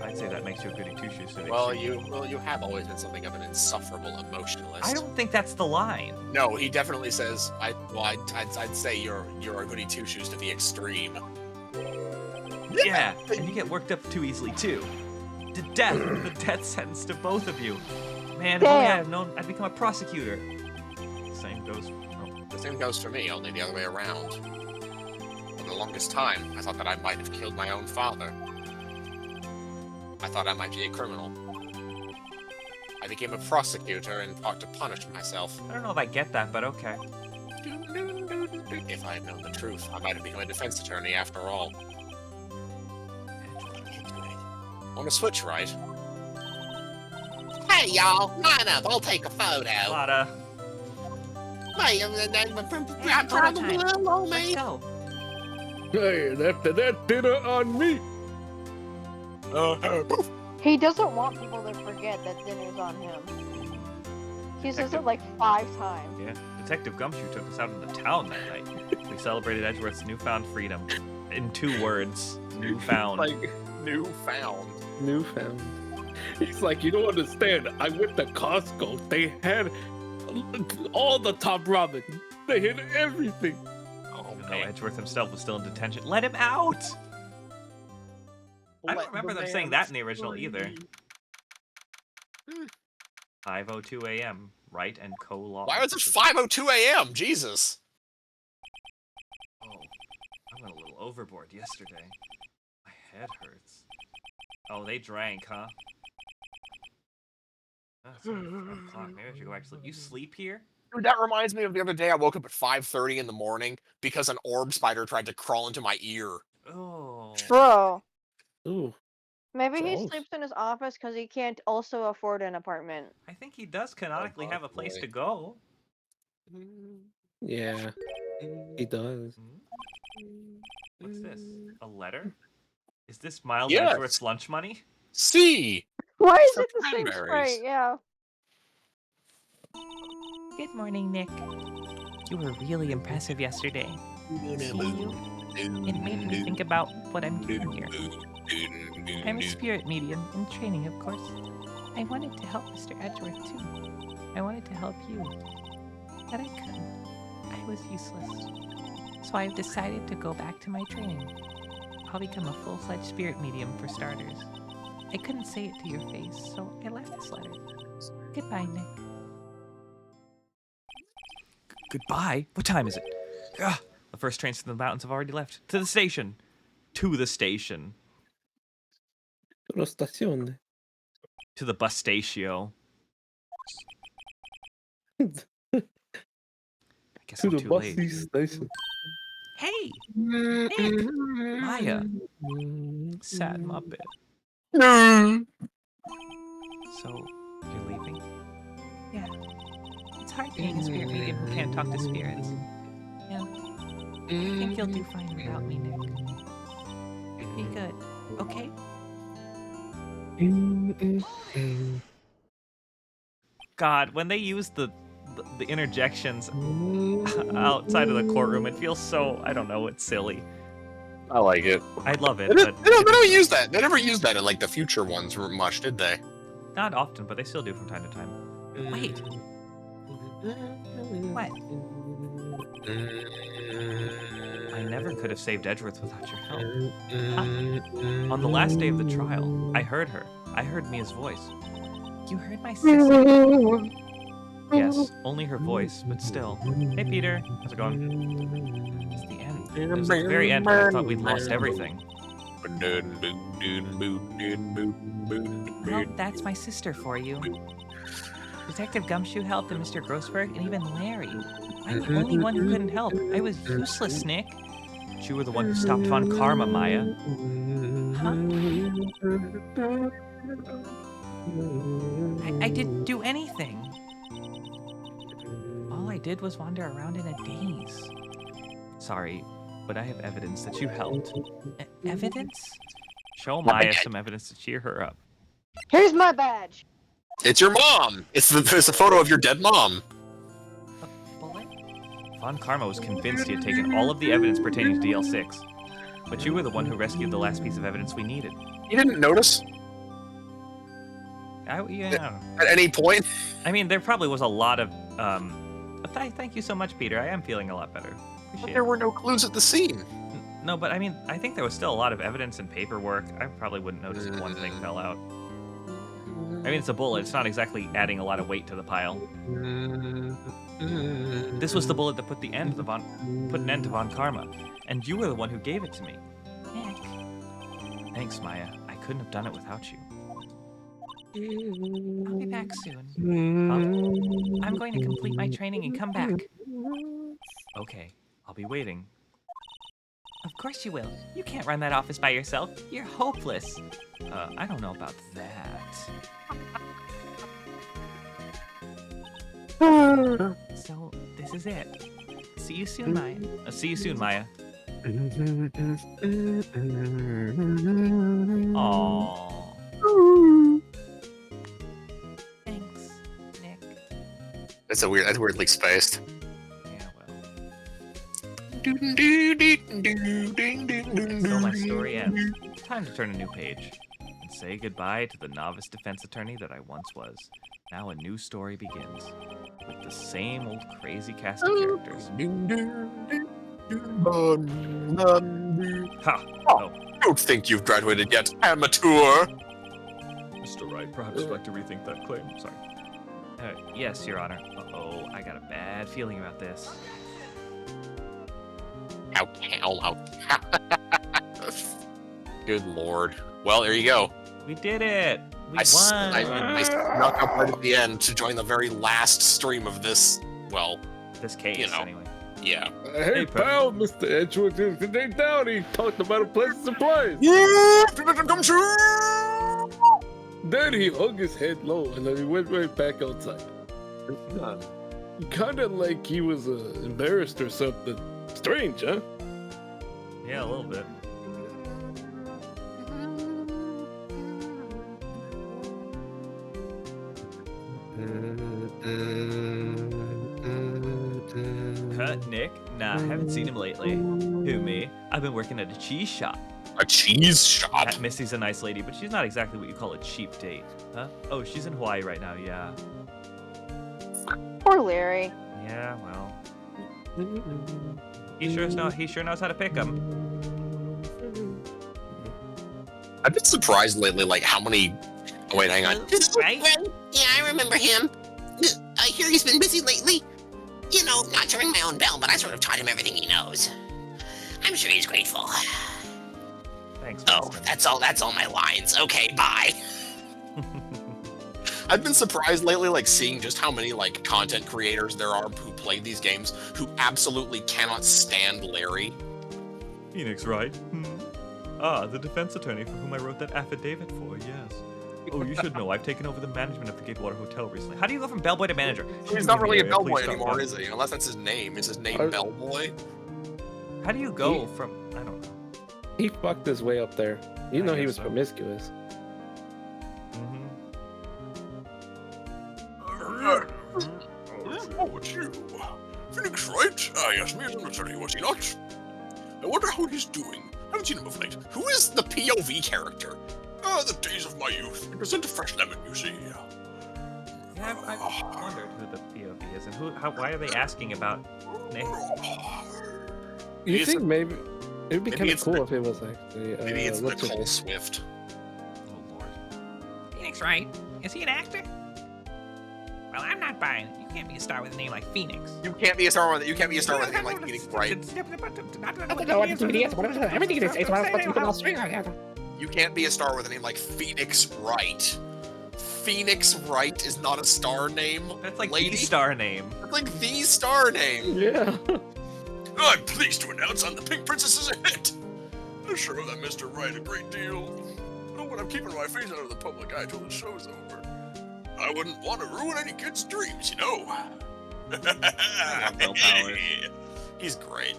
I'd say that makes you a goody two-shoes. So Well, you have always been something of an insufferable emotionalist. I don't think that's the line. No, he definitely says. I'd say you're a goody two-shoes to the extreme. Yeah, and you get worked up too easily too. To death, the death sentence to both of you. Man, if only I had known, I'd become a prosecutor. Same goes. The same goes for me, only the other way around. For the longest time, I thought that I might have killed my own father. I thought I might be a criminal. I became a prosecutor in part to punish myself. I don't know if I get that, but okay. If I had known the truth, I might have become a defense attorney after all. Want to switch, right? Hey, y'all! Line up, I'll take a photo. Lotta. Hey, I'm probably alone, Let's mate. go. Hey, and after that, dinner on me. He doesn't want people to forget that dinner's on him. He says it like 5 times. Yeah, Detective Gumshoe took us out in the town that night. We celebrated Edgeworth's newfound freedom. In 2 words, newfound. Like, newfound. Newfound. He's like, you don't understand. I went to Costco. They had all the top ramen. They had everything. Oh, Even though man. Edgeworth himself was still in detention. Let him out! I don't Let remember the them saying man that in the original free. either. 5:02 a.m. Wright and co-law. Why was it 5:02 a.m.? Jesus. Oh, I went a little overboard yesterday. My head hurts. Oh, they drank, huh? Oh, it's only 5 o'clock. Maybe I should go back to sleep. You sleep here? Dude, that reminds me of the other day I woke up at 5:30 in the morning because an orb spider tried to crawl into my ear. Oh. Bro, Ooh. maybe he Gross. sleeps in his office because he can't also afford an apartment. I think he does canonically have a place boy. to go. Yeah, he does. What's this? A letter? Is this Miles Yes. Edgeworth's lunch money? See? Why is For it the same cranberries. sprite? Yeah. Good morning, Nick. You were really impressive yesterday. Seeing you, it made me think about what I'm doing here. I'm a spirit medium in training, of course. I wanted to help Mr. Edgeworth, too. I wanted to help you. But I couldn't. I was useless. So I've decided to go back to my training. I'll become a full-fledged spirit medium for starters. I couldn't say it to your face, so I left this letter. Goodbye, Nick. Goodbye? What time is it? Ugh, the first trains to the mountains have already left. To the station. To the station. Lo stazione. To the bus station. I guess To I'm the too bus late. station. Hey! Nick! Maya. Sad Muppet. So, you're leaving? Yeah. It's hard being a spirit medium who can't talk to spirits. Yeah. I think you'll do fine without me, Nick. Be good, okay? God, when they use the interjections outside of the courtroom, it feels so, I don't know, it's silly. I like it. I love it, They but don't use that. They never used that in like the future ones much, did they? not often, but they still do from time to time. Wait. What? I never could have saved Edgeworth without your help. On the last day of the trial, I heard her. I heard Mia's voice. You heard my sister? Yes, only her voice, but still. Hey, Peter. How's it going? It's the end. It was at the very end when I thought we'd lost everything. Well, that's my sister for you. Detective Gumshoe helped, and Mr. Grossberg, and even Larry. I'm the only one who couldn't help. I was useless, Nick. You were the one who stopped Von Karma, Maya. Huh? I didn't do anything. All I did was wander around in a daze. Sorry, but I have evidence that you helped. Evidence? Show Maya some evidence to cheer her up. Here's my badge. It's your mom. It's a photo of your dead mom. A bullet? Von Karma was convinced he had taken all of the evidence pertaining to DL-6. But you were the one who rescued the last piece of evidence we needed. You didn't notice Yeah. at any point? I mean, there probably was a lot of... thank you so much, Peter. I am feeling a lot better. But Appreciate there it. were no clues at the scene. No, but I mean, I think there was still a lot of evidence and paperwork. I probably wouldn't notice if one thing fell out. I mean, it's a bullet. It's not exactly adding a lot of weight to the pile. This was the bullet that put an end to Von Karma, and you were the one who gave it to me. Nick, Thanks, Maya. I couldn't have done it without you. I'll be back soon. I'm going to complete my training and come back. Okay, I'll be waiting. Of course you will. You can't run that office by yourself. You're hopeless. I don't know about that. So, this is it. See you soon, Maya. See you soon, Maya. Aww. Thanks, Nick. That's weirdly spaced. Yeah, well. So my story ends. Time to turn a new page. And say goodbye to the novice defense attorney that I once was. Now a new story begins. With the same old crazy cast of characters. Ha! Oh, Don't think you've graduated yet, amateur. Mr. Wright, perhaps you'd like to rethink that claim. Sorry. yes, Your Honor. Uh-oh, I got a bad feeling about this. How? Good lord. Well, there you go. We did it! We I won! snuck up right at the end to join the very last stream of this. Well, This case, you know. anyway. yeah. Hey, pal, Mr. Edgewood, today down, he talked about a pleasant surprise. Come true. Then he hung his head low and then he went right back outside. Kind of like he was embarrassed or something. Strange, huh? Yeah, a little bit. Nick? Nah, haven't seen him lately. Who, me? I've been working at a cheese shop. A cheese shop. Missy's a nice lady, but she's not exactly what you call a cheap date. Huh? Oh, she's in Hawaii right now, yeah. Poor Larry. Yeah, well. He sure knows how to pick 'em. I've been surprised lately, like how many. Oh, wait, hang on. Right? Yeah, I remember him. I hear he's been busy lately. You know, not to ring my own bell, but I sort of taught him everything he knows. I'm sure he's grateful. Thanks, Oh, Winston. that's all my lines. Okay, bye. I've been surprised lately, like seeing just how many like content creators there are who play these games who absolutely cannot stand Larry. Phoenix, right? Ah, the defense attorney for whom I wrote that affidavit for, yes. Oh, you should know, I've taken over the management of the Gatewater Hotel recently. How do you go from bellboy to manager? He's not really a bellboy anymore, is he? Unless that's his name. Is his name Are- Bellboy? How do you go from... I don't know. He fucked his way up there. You I know he guess was so. promiscuous. Mm-hmm. Oh, it's you. Phoenix Wright? Ah, yes, me as an attorney, was he not? I wonder how he's doing. Haven't seen him of late. Who is the POV character? Ah, the days of my youth. It was into fresh lemon, you see. Yeah, I've wondered who the POV is and why are they asking about Nick? You It's think a- maybe it'd be maybe kind of it's cool the- if it was actually Maybe it's what's her Nicole name? Swift. Oh, Lord. Phoenix, right? Is he an actor? Well, I'm not buying it. You can't be a star with a name like Phoenix. You can't be a star with it. You can't be a star with a name like Phoenix Wright. Everything is You can't be a star with a name like Phoenix Wright. Phoenix Wright is not a star name. That's like lady. the star name. That's like the star name. Yeah. I'm pleased to announce I'm the Pink Princess is a hit. I sure owe that Mr. Wright a great deal. But when I'm keeping my face out of the public eye till the show's over, I wouldn't want to ruin any kid's dreams, you know. Bill Powers. He's great.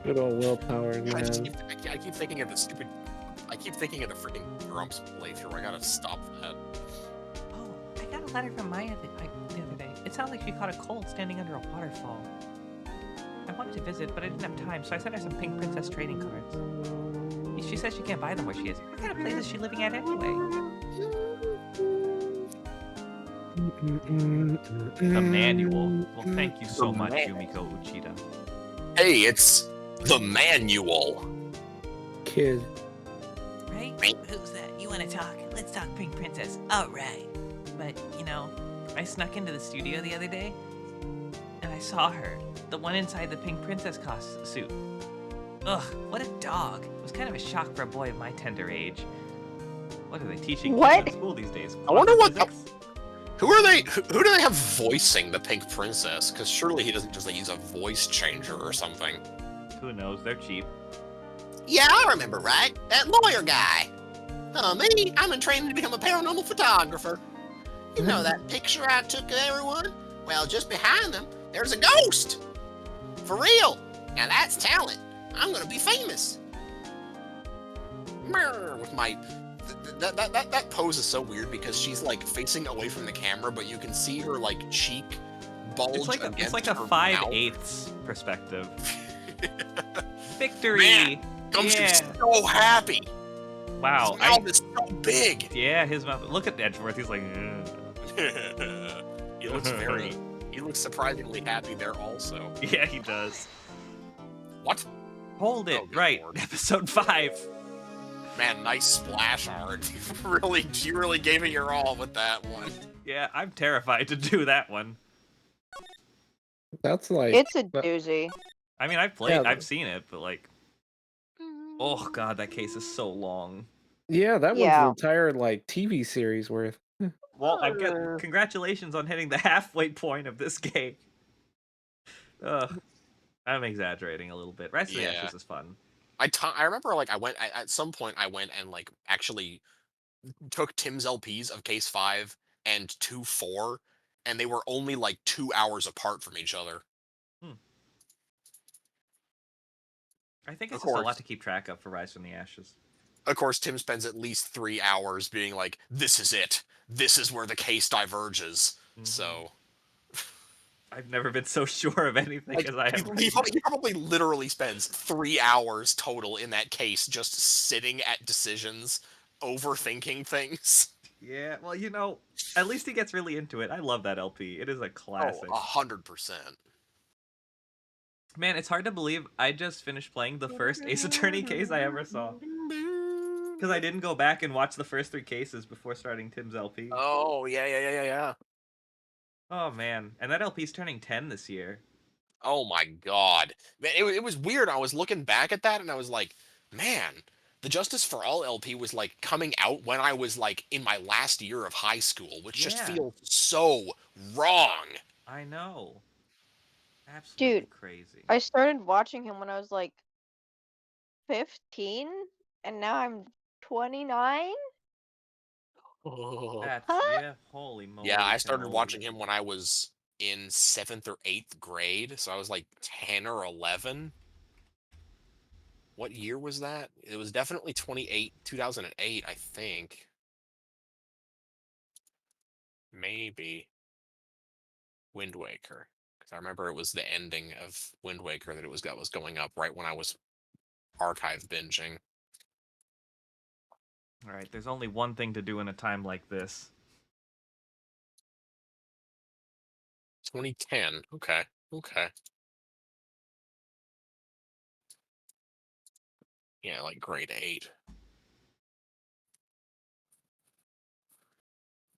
Good old willpower, I man. keep thinking of the stupid. I keep thinking of the freaking Grumps playthrough. I gotta stop that. Oh, I got a letter from Maya the other day. It sounds like she caught a cold standing under a waterfall. I wanted to visit, but I didn't have time, so I sent her some Pink Princess trading cards. She says she can't buy them where she is. What kind of place is she living at anyway? The manual. Well, thank you so The much, man- Yumiko Uchida. Hey, it's the manual. Kid. Right? Who's that? You want to talk? Let's talk Pink Princess. All right. But, you know, I snuck into the studio the other day, and I saw her. The one inside the Pink Princess suit. Ugh, what a dog. It was kind of a shock for a boy of my tender age. What are they teaching What? kids in school these days? I wonder what. Physics? Who are they? Who do they have voicing the Pink Princess? Because surely he doesn't just like use a voice changer or something. Who knows? They're cheap. Yeah, I remember, right? That lawyer guy. Me, I'm in training to become a paranormal photographer. You know that picture I took of everyone? Well, just behind them, there's a ghost. For real. Now that's talent. I'm gonna be famous. With my that pose is so weird because she's like facing away from the camera, but you can see her like cheek bulge. It's like a her 5/8 perspective. Victory! Man, Gumshoe's so happy. Wow. His mouth is so big. Yeah, his mouth. Look at Edgeworth. He's like. He looks surprisingly happy there also. Yeah, he does. What? Hold it. Oh, good Right. Lord. Episode 5. Man, nice splash art. You really gave it your all with that one. Yeah, I'm terrified to do that one. That's like. It's a doozy. I mean, I've played, Yeah, I've seen it, but like, oh god, that case is so long. Yeah, that Yeah. one's an entire like TV series worth. Well, congratulations on hitting the halfway point of this game. Ugh, I'm exaggerating a little bit. Rise of the Yeah. Ashes is fun. I remember like at some point I went and like actually took Tim's LPs of Case 5 and 2-4, and they were only like 2 hours apart from each other. I think it's Of just a lot course. to keep track of for Rise from the Ashes. Of course, Tim spends at least 3 hours being like, "This is it. This is where the case diverges." So I've never been so sure of anything like, as I have. he probably literally spends 3 hours total in that case just sitting at decisions, overthinking things. Yeah, well, you know, at least he gets really into it. I love that LP. It is a classic. 100%. Man, it's hard to believe I just finished playing the first Ace Attorney case I ever saw. Because I didn't go back and watch the first 3 cases before starting Tim's LP. Oh, yeah. Oh, man. And that LP's turning 10 this year. Oh my god. Man, it was weird. I was looking back at that and I was like, man, the Justice for All LP was like coming out when I was like in my last year of high school, which just Yeah. feels so wrong. I know. Absolutely Dude, crazy. I started watching him when I was like 15, and now I'm 29. That's, Huh? yeah, holy moly. Yeah, I started cannoli. watching him when I was in 7th or 8th grade, so I was like 10 or 11. What year was that? It was definitely 2008, I think. Maybe Wind Waker, because I remember it was the ending of Wind Waker that was going up right when I was archive binging. All right, there's only one thing to do in a time like this. 2010. Okay. Yeah, like grade 8.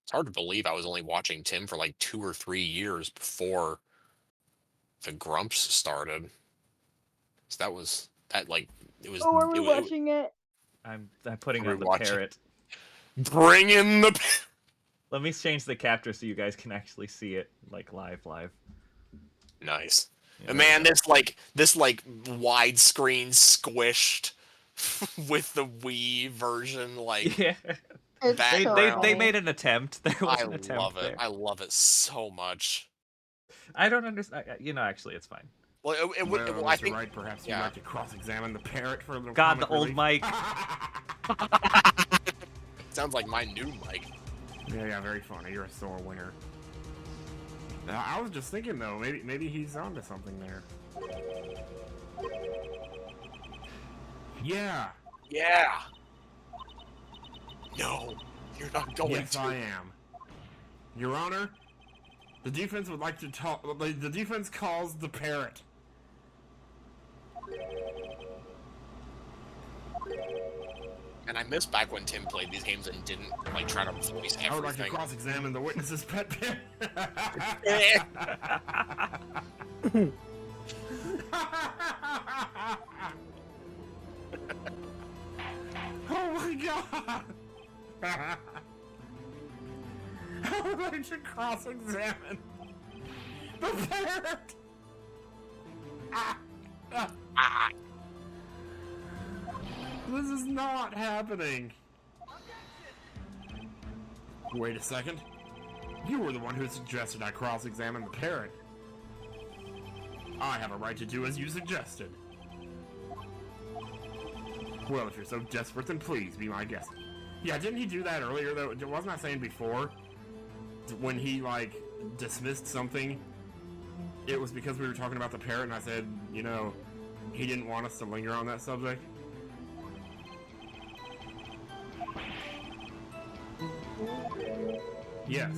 It's hard to believe I was only watching Tim for like 2 or 3 years before the Grumps started. So that was that like it was. Oh, are we it, wa- watching it? I'm putting Are on we the watching? parrot. Bring in the. Let me change the capture so you guys can actually see it, like live. Nice. Yeah, And man, this widescreen squished with the Wii version, like yeah. It's They- so They funny. made an attempt. There was I an attempt love it. there. I love it so much. I don't understand. You know, actually, it's fine. Well, Well, I Mr. think. Wright, perhaps yeah. you'd like to cross-examine the parrot for a little God, the comic old relief? Mike. Sounds like my new Mike. Yeah, very funny. You're a sore winner. I was just thinking though, maybe he's onto something there. Yeah. Yeah. No, you're not going Yes, to. I am. Your Honor, the defense would like to talk. The defense calls the parrot. And I miss back when Tim played these games and didn't like try to voice I would like to everything. cross-examine the witness's pet parrot. Oh my god! I would like to cross-examine the parrot. This is not happening. Wait a second. You were the one who suggested I cross-examine the parrot. I have a right to do as you suggested. Well, if you're so desperate, then please be my guest. Yeah, didn't he do that earlier, though? Wasn't I saying before? When he, like, dismissed something, it was because we were talking about the parrot, and I said, you know, he didn't want us to linger on that subject? Yes.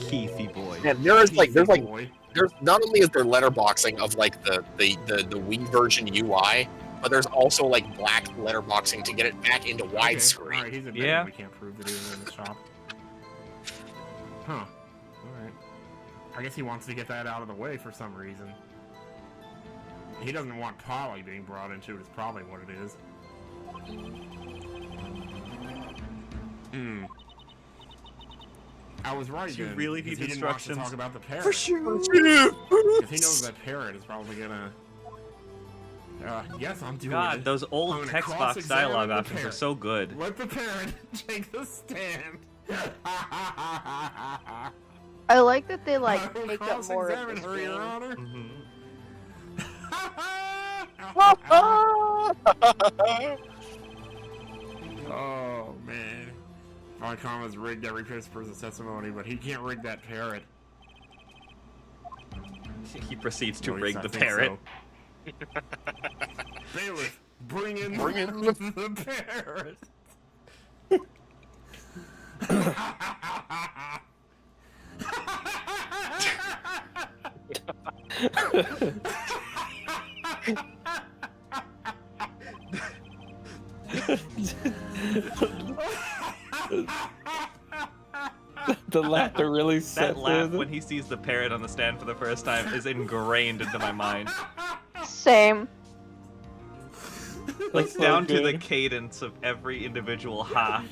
Keithy boy. And there's Boy. not only is there letterboxing of like the Wii version UI, but there's also like black letterboxing to get it back into widescreen. Alright, he's admitting Yeah. we can't prove that he was in the shop. Huh. Alright. I guess he wants to get that out of the way for some reason. He doesn't want Polly being brought into it, is probably what it is. I was right. Do you then, really because need he didn't want to instructions? talk about the parrot. For sure. Because he knows that parrot is probably gonna. Yes, I'm doing God, it. those I'm old gonna text box cross-examine dialogue the options are parrot. so good. Let the parrot take the stand. I like that they like I will make up more of cross-examine this her, Your game. Honor. Oh man, Viacom rigged every person's testimony, but he can't rig that parrot. He proceeds to At rig least the I think parrot. so. Bailiff, bring in the parrot. The laughter really That sets laugh in. when he sees the parrot on the stand for the first time is ingrained into my mind. Same. Like That's so down to the good. cadence of every individual ha.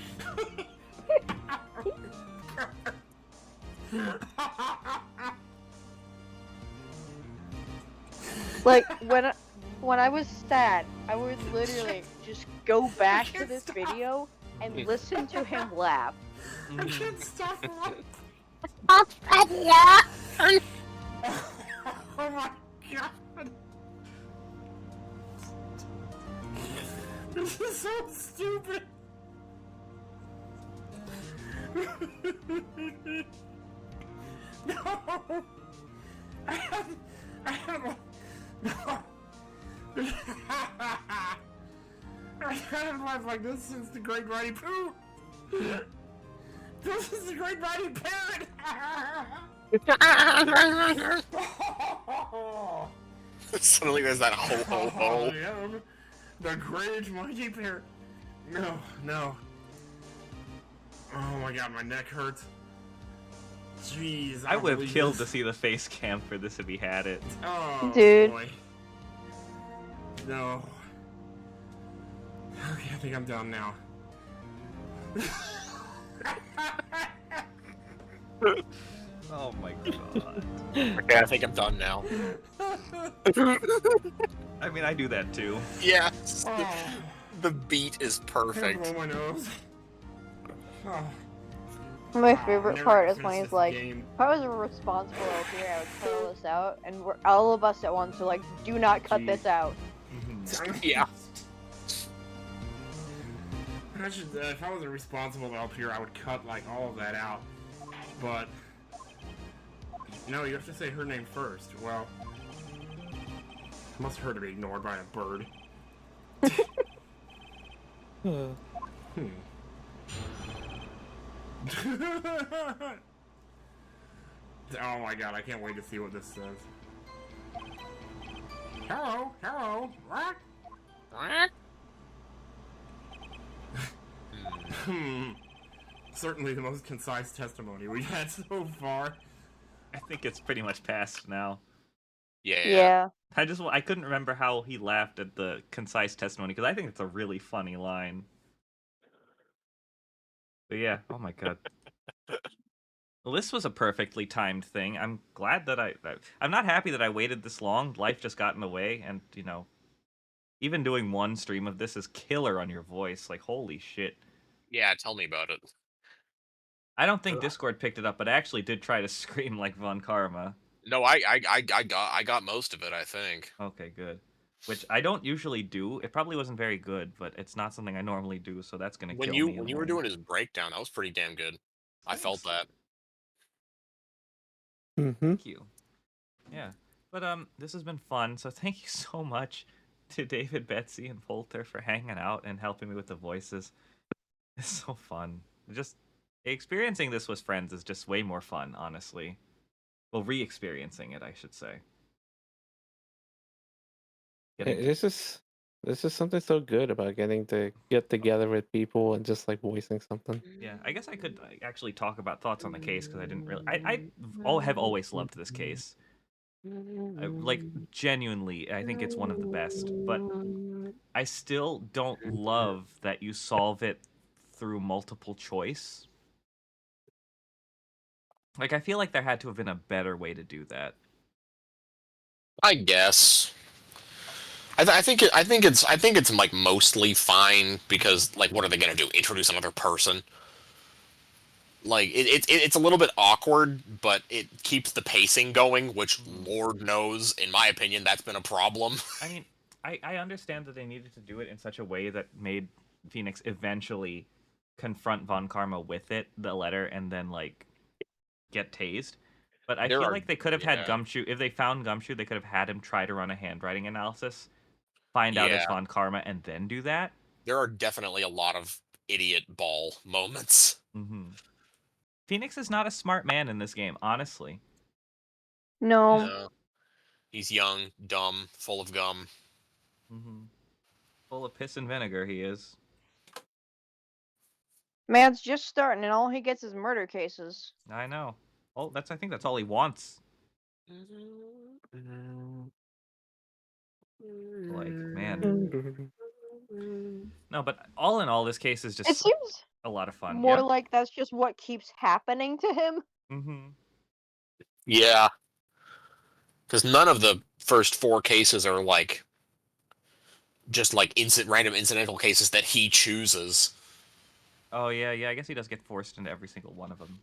Like when I was sad, I would literally just go back to this video and listen to him laugh. I can't stop laughing. Oh my god. This is so stupid. No. I haven't no. I haven't laughed like this since the Great Mighty Pooh. This is the Great Mighty Parrot. Suddenly there's that ho ho ho. I am the Great Mighty Parrot. No, no. Oh my god, my neck hurts. Jeez, I would have believe killed this. to see the face cam for this if he had it. Oh, Dude. boy. No. Okay, I think I'm done now. Oh my god. Okay, I think I'm done now. I mean, I do that too. Yes. Oh, The beat is I perfect. blow my nose. Oh. My I've favorite never part is when finished he's this like, game. if I was a responsible LP, I would cut all this out, and we're all of us at once are like, do not cut this out. Yeah. If I was a responsible LP, I would cut like all of that out. But no, you have to say her name first. Well, I must have heard her be ignored by a bird. Oh my god, I can't wait to see what this says. Hello, what? Certainly the most concise testimony we've had so far. I think it's pretty much past now. Yeah. I couldn't remember how he laughed at the concise testimony because I think it's a really funny line. But yeah, oh my god. Well, this was a perfectly timed thing. I'm glad that I'm not happy that I waited this long. Life just got in the way, and even doing one stream of this is killer on your voice. Like, holy shit. Yeah, tell me about it. I don't think Discord picked it up, but I actually did try to scream like Von Karma. No, I got most of it, I think. Okay, good. Which I don't usually do. It probably wasn't very good, but it's not something I normally do, so that's gonna kill me. When you were doing his breakdown, that was pretty damn good. I felt that. Thank you. Yeah. But this has been fun, so thank you so much to David, Betsy, and Volter for hanging out and helping me with the voices. It's so fun. Just experiencing this with friends is just way more fun, honestly. Well, re-experiencing it, I should say. This is something so good about getting to get together with people and just like voicing something. Yeah, I guess I could actually talk about thoughts on the case because I didn't really. I have always loved this case. Like genuinely, I think it's one of the best. But I still don't love that you solve it through multiple choice. Like I feel like there had to have been a better way to do that. I guess. I think it's like mostly fine because like what are they gonna do? Introduce another person? Like it's a little bit awkward, but it keeps the pacing going, which Lord knows, in my opinion, that's been a problem. I mean, I understand that they needed to do it in such a way that made Phoenix eventually confront Von Karma with the letter, and then like get tased. But I feel like they could have had Gumshoe. If they found Gumshoe, they could have had him try to run a handwriting analysis, find out it's Von Karma, and then do that. There are definitely a lot of idiot ball moments. Phoenix is not a smart man in this game, honestly. No. He's young, dumb, full of gum. Full of piss and vinegar, he is. Man's just starting, and all he gets is murder cases. I know. Oh, I think that's all he wants. Like, man. No, but all in all, this case is just It seems a lot of fun. more like that's just what keeps happening to him. Yeah. Because none of the first 4 cases are like just like random incidental cases that he chooses. Oh yeah, I guess he does get forced into every single one of them.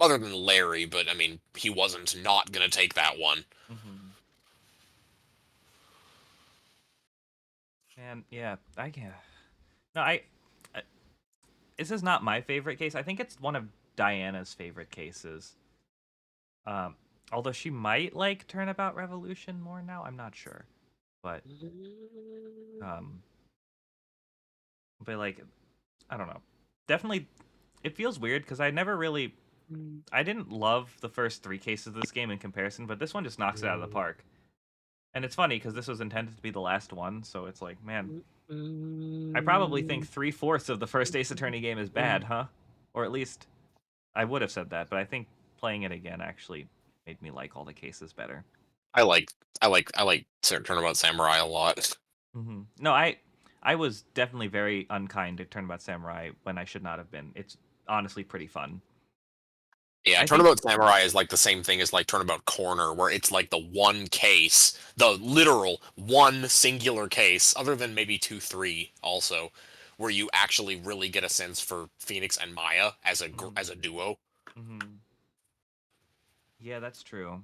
Other than Larry, but I mean, he wasn't not gonna take that one. And yeah, I can't. No, I this is not my favorite case. I think it's one of Diana's favorite cases. Although she might like Turnabout Revolution more now, I'm not sure. But like, I don't know. Definitely, it feels weird because I didn't love the first 3 cases of this game in comparison, but this one just knocks it out of the park. And it's funny because this was intended to be the last one, so it's like, man, I probably think 3/4 of the first Ace Attorney game is bad, huh? Or at least I would have said that, but I think playing it again actually made me like all the cases better. I like Turnabout Samurai a lot. No, I was definitely very unkind to Turnabout Samurai when I should not have been. It's honestly pretty fun. Yeah, Turnabout Samurai is like the same thing as like Turnabout Corner, where it's like the one case, the literal one singular case, other than maybe 2, 3 also, where you actually really get a sense for Phoenix and Maya as a duo. Yeah, that's true.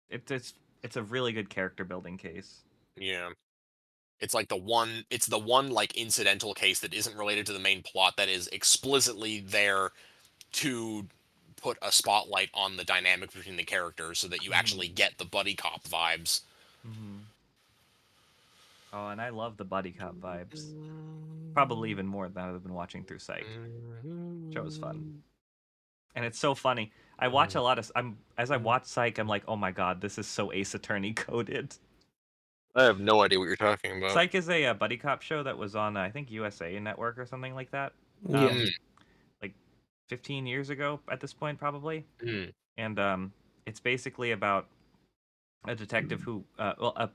It's a really good character building case. Yeah. It's like it's the one like incidental case that isn't related to the main plot that is explicitly there to put a spotlight on the dynamic between the characters so that you actually get the buddy cop vibes. Oh, and I love the buddy cop vibes. Probably even more than I've been watching through Psych. Show was fun. And it's so funny. I watch a lot of as I watch Psych, I'm like, oh my god, this is so Ace Attorney coded. I have no idea what you're talking about. Psych is a buddy cop show that was on I think USA Network or something like that. Yeah. Like 15 years ago at this point, probably. Mm. And it's basically about a detective who, a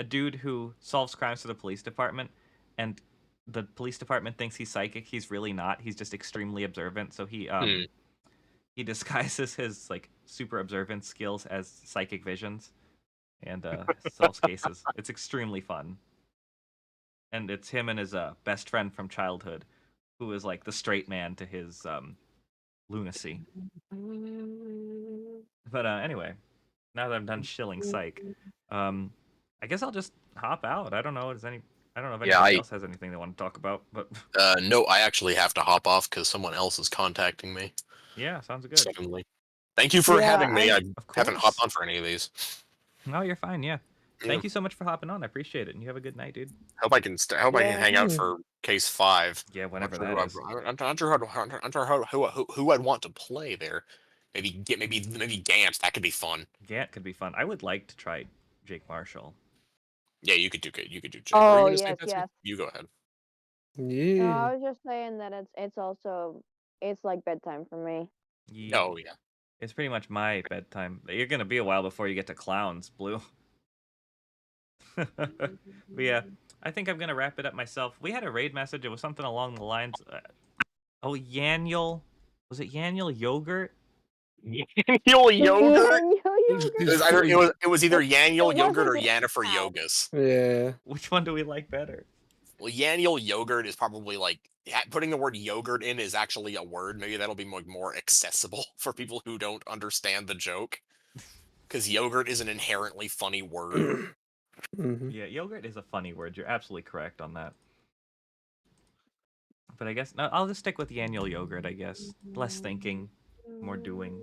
dude who solves crimes for the police department, and the police department thinks he's psychic. He's really not. He's just extremely observant. So he disguises his like super observant skills as psychic visions, and solves cases. It's extremely fun. And it's him and his best friend from childhood, who is like the straight man to his lunacy. But anyway, now that I'm done shilling Psych, I guess I'll just hop out. I don't know. I don't know if anybody else has anything they want to talk about, but No, I actually have to hop off because someone else is contacting me. Yeah, sounds good. Suddenly. Thank you for having me. I haven't course. hopped on for any of these. No, you're fine. Yeah. Thank you so much for hopping on. I appreciate it, and you have a good night, dude. Hope I can I can hang out for case 5. Yeah, whenever I'm that is. I'm not sure who I'd want to play there. Maybe Gant. That could be fun. Gant could be fun. I would like to try Jake Marshall. Yeah, you could do Jake. Oh, Were you gonna say, yes, Betsy? yes. You go ahead. No, Yeah. I was just saying that it's like bedtime for me. Yeah. Oh yeah. It's pretty much my bedtime. You're gonna be a while before you get to clowns, Blue. But yeah, I think I'm gonna wrap it up myself. We had a raid message. It was something along the lines. Oh, Yaniel. Was it Yaniel Yogurt? Yaniel Yogurt. Yogurt. It was either Yaniel Yogurt or wasn't Yennefer how. Yogas. Yeah. Which one do we like better? Well, Yaniel Yogurt is probably like putting the word yogurt in is actually a word. Maybe that'll be more accessible for people who don't understand the joke. Because yogurt is an inherently funny word. Yeah, yogurt is a funny word. You're absolutely correct on that. But I guess no, I'll just stick with the annual yogurt, I guess. Less thinking, more doing.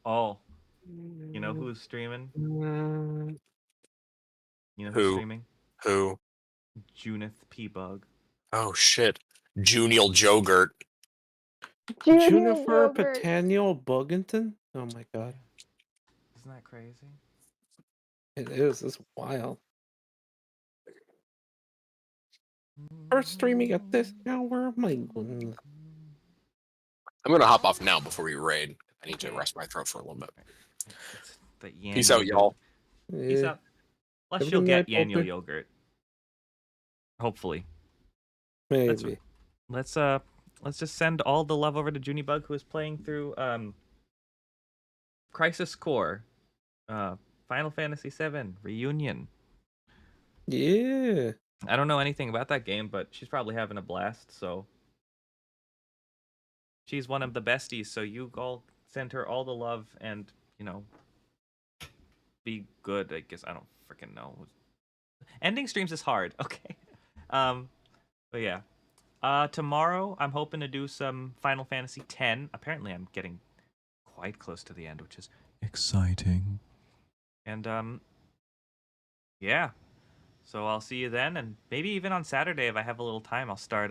Oh, you know who's streaming? You know who's streaming? Who? Junith P-Bug. Oh shit. Junial Jogurt. Juniper Petaniel Bugington? Oh my god. Isn't that crazy? It is. It's wild. First streaming at this hour, my goodness. I'm gonna hop off now before we raid. I need to rest my throat for a little bit. Peace out, y'all. Peace out. Plus, you'll get annual yogurt. Hopefully. Maybe. Let's just send all the love over to Junibug, who is playing through Crisis Core, Final Fantasy VII Reunion. Yeah. I don't know anything about that game, but she's probably having a blast. So she's one of the besties. So you all send her all the love and be good. I guess I don't freaking know. Ending streams is hard. Okay. But yeah. Tomorrow I'm hoping to do some Final Fantasy X. Apparently I'm getting quite close to the end, which is exciting. And yeah. So I'll see you then, and maybe even on Saturday if I have a little time, I'll start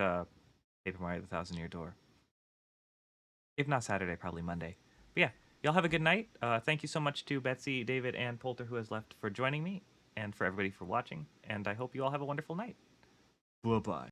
Paper Mario: The Thousand-Year Door. If not Saturday, probably Monday. But yeah, y'all have a good night. Thank you so much to Betsy, David, and Poulter who has left for joining me, and for everybody for watching. And I hope you all have a wonderful night. Bye-bye.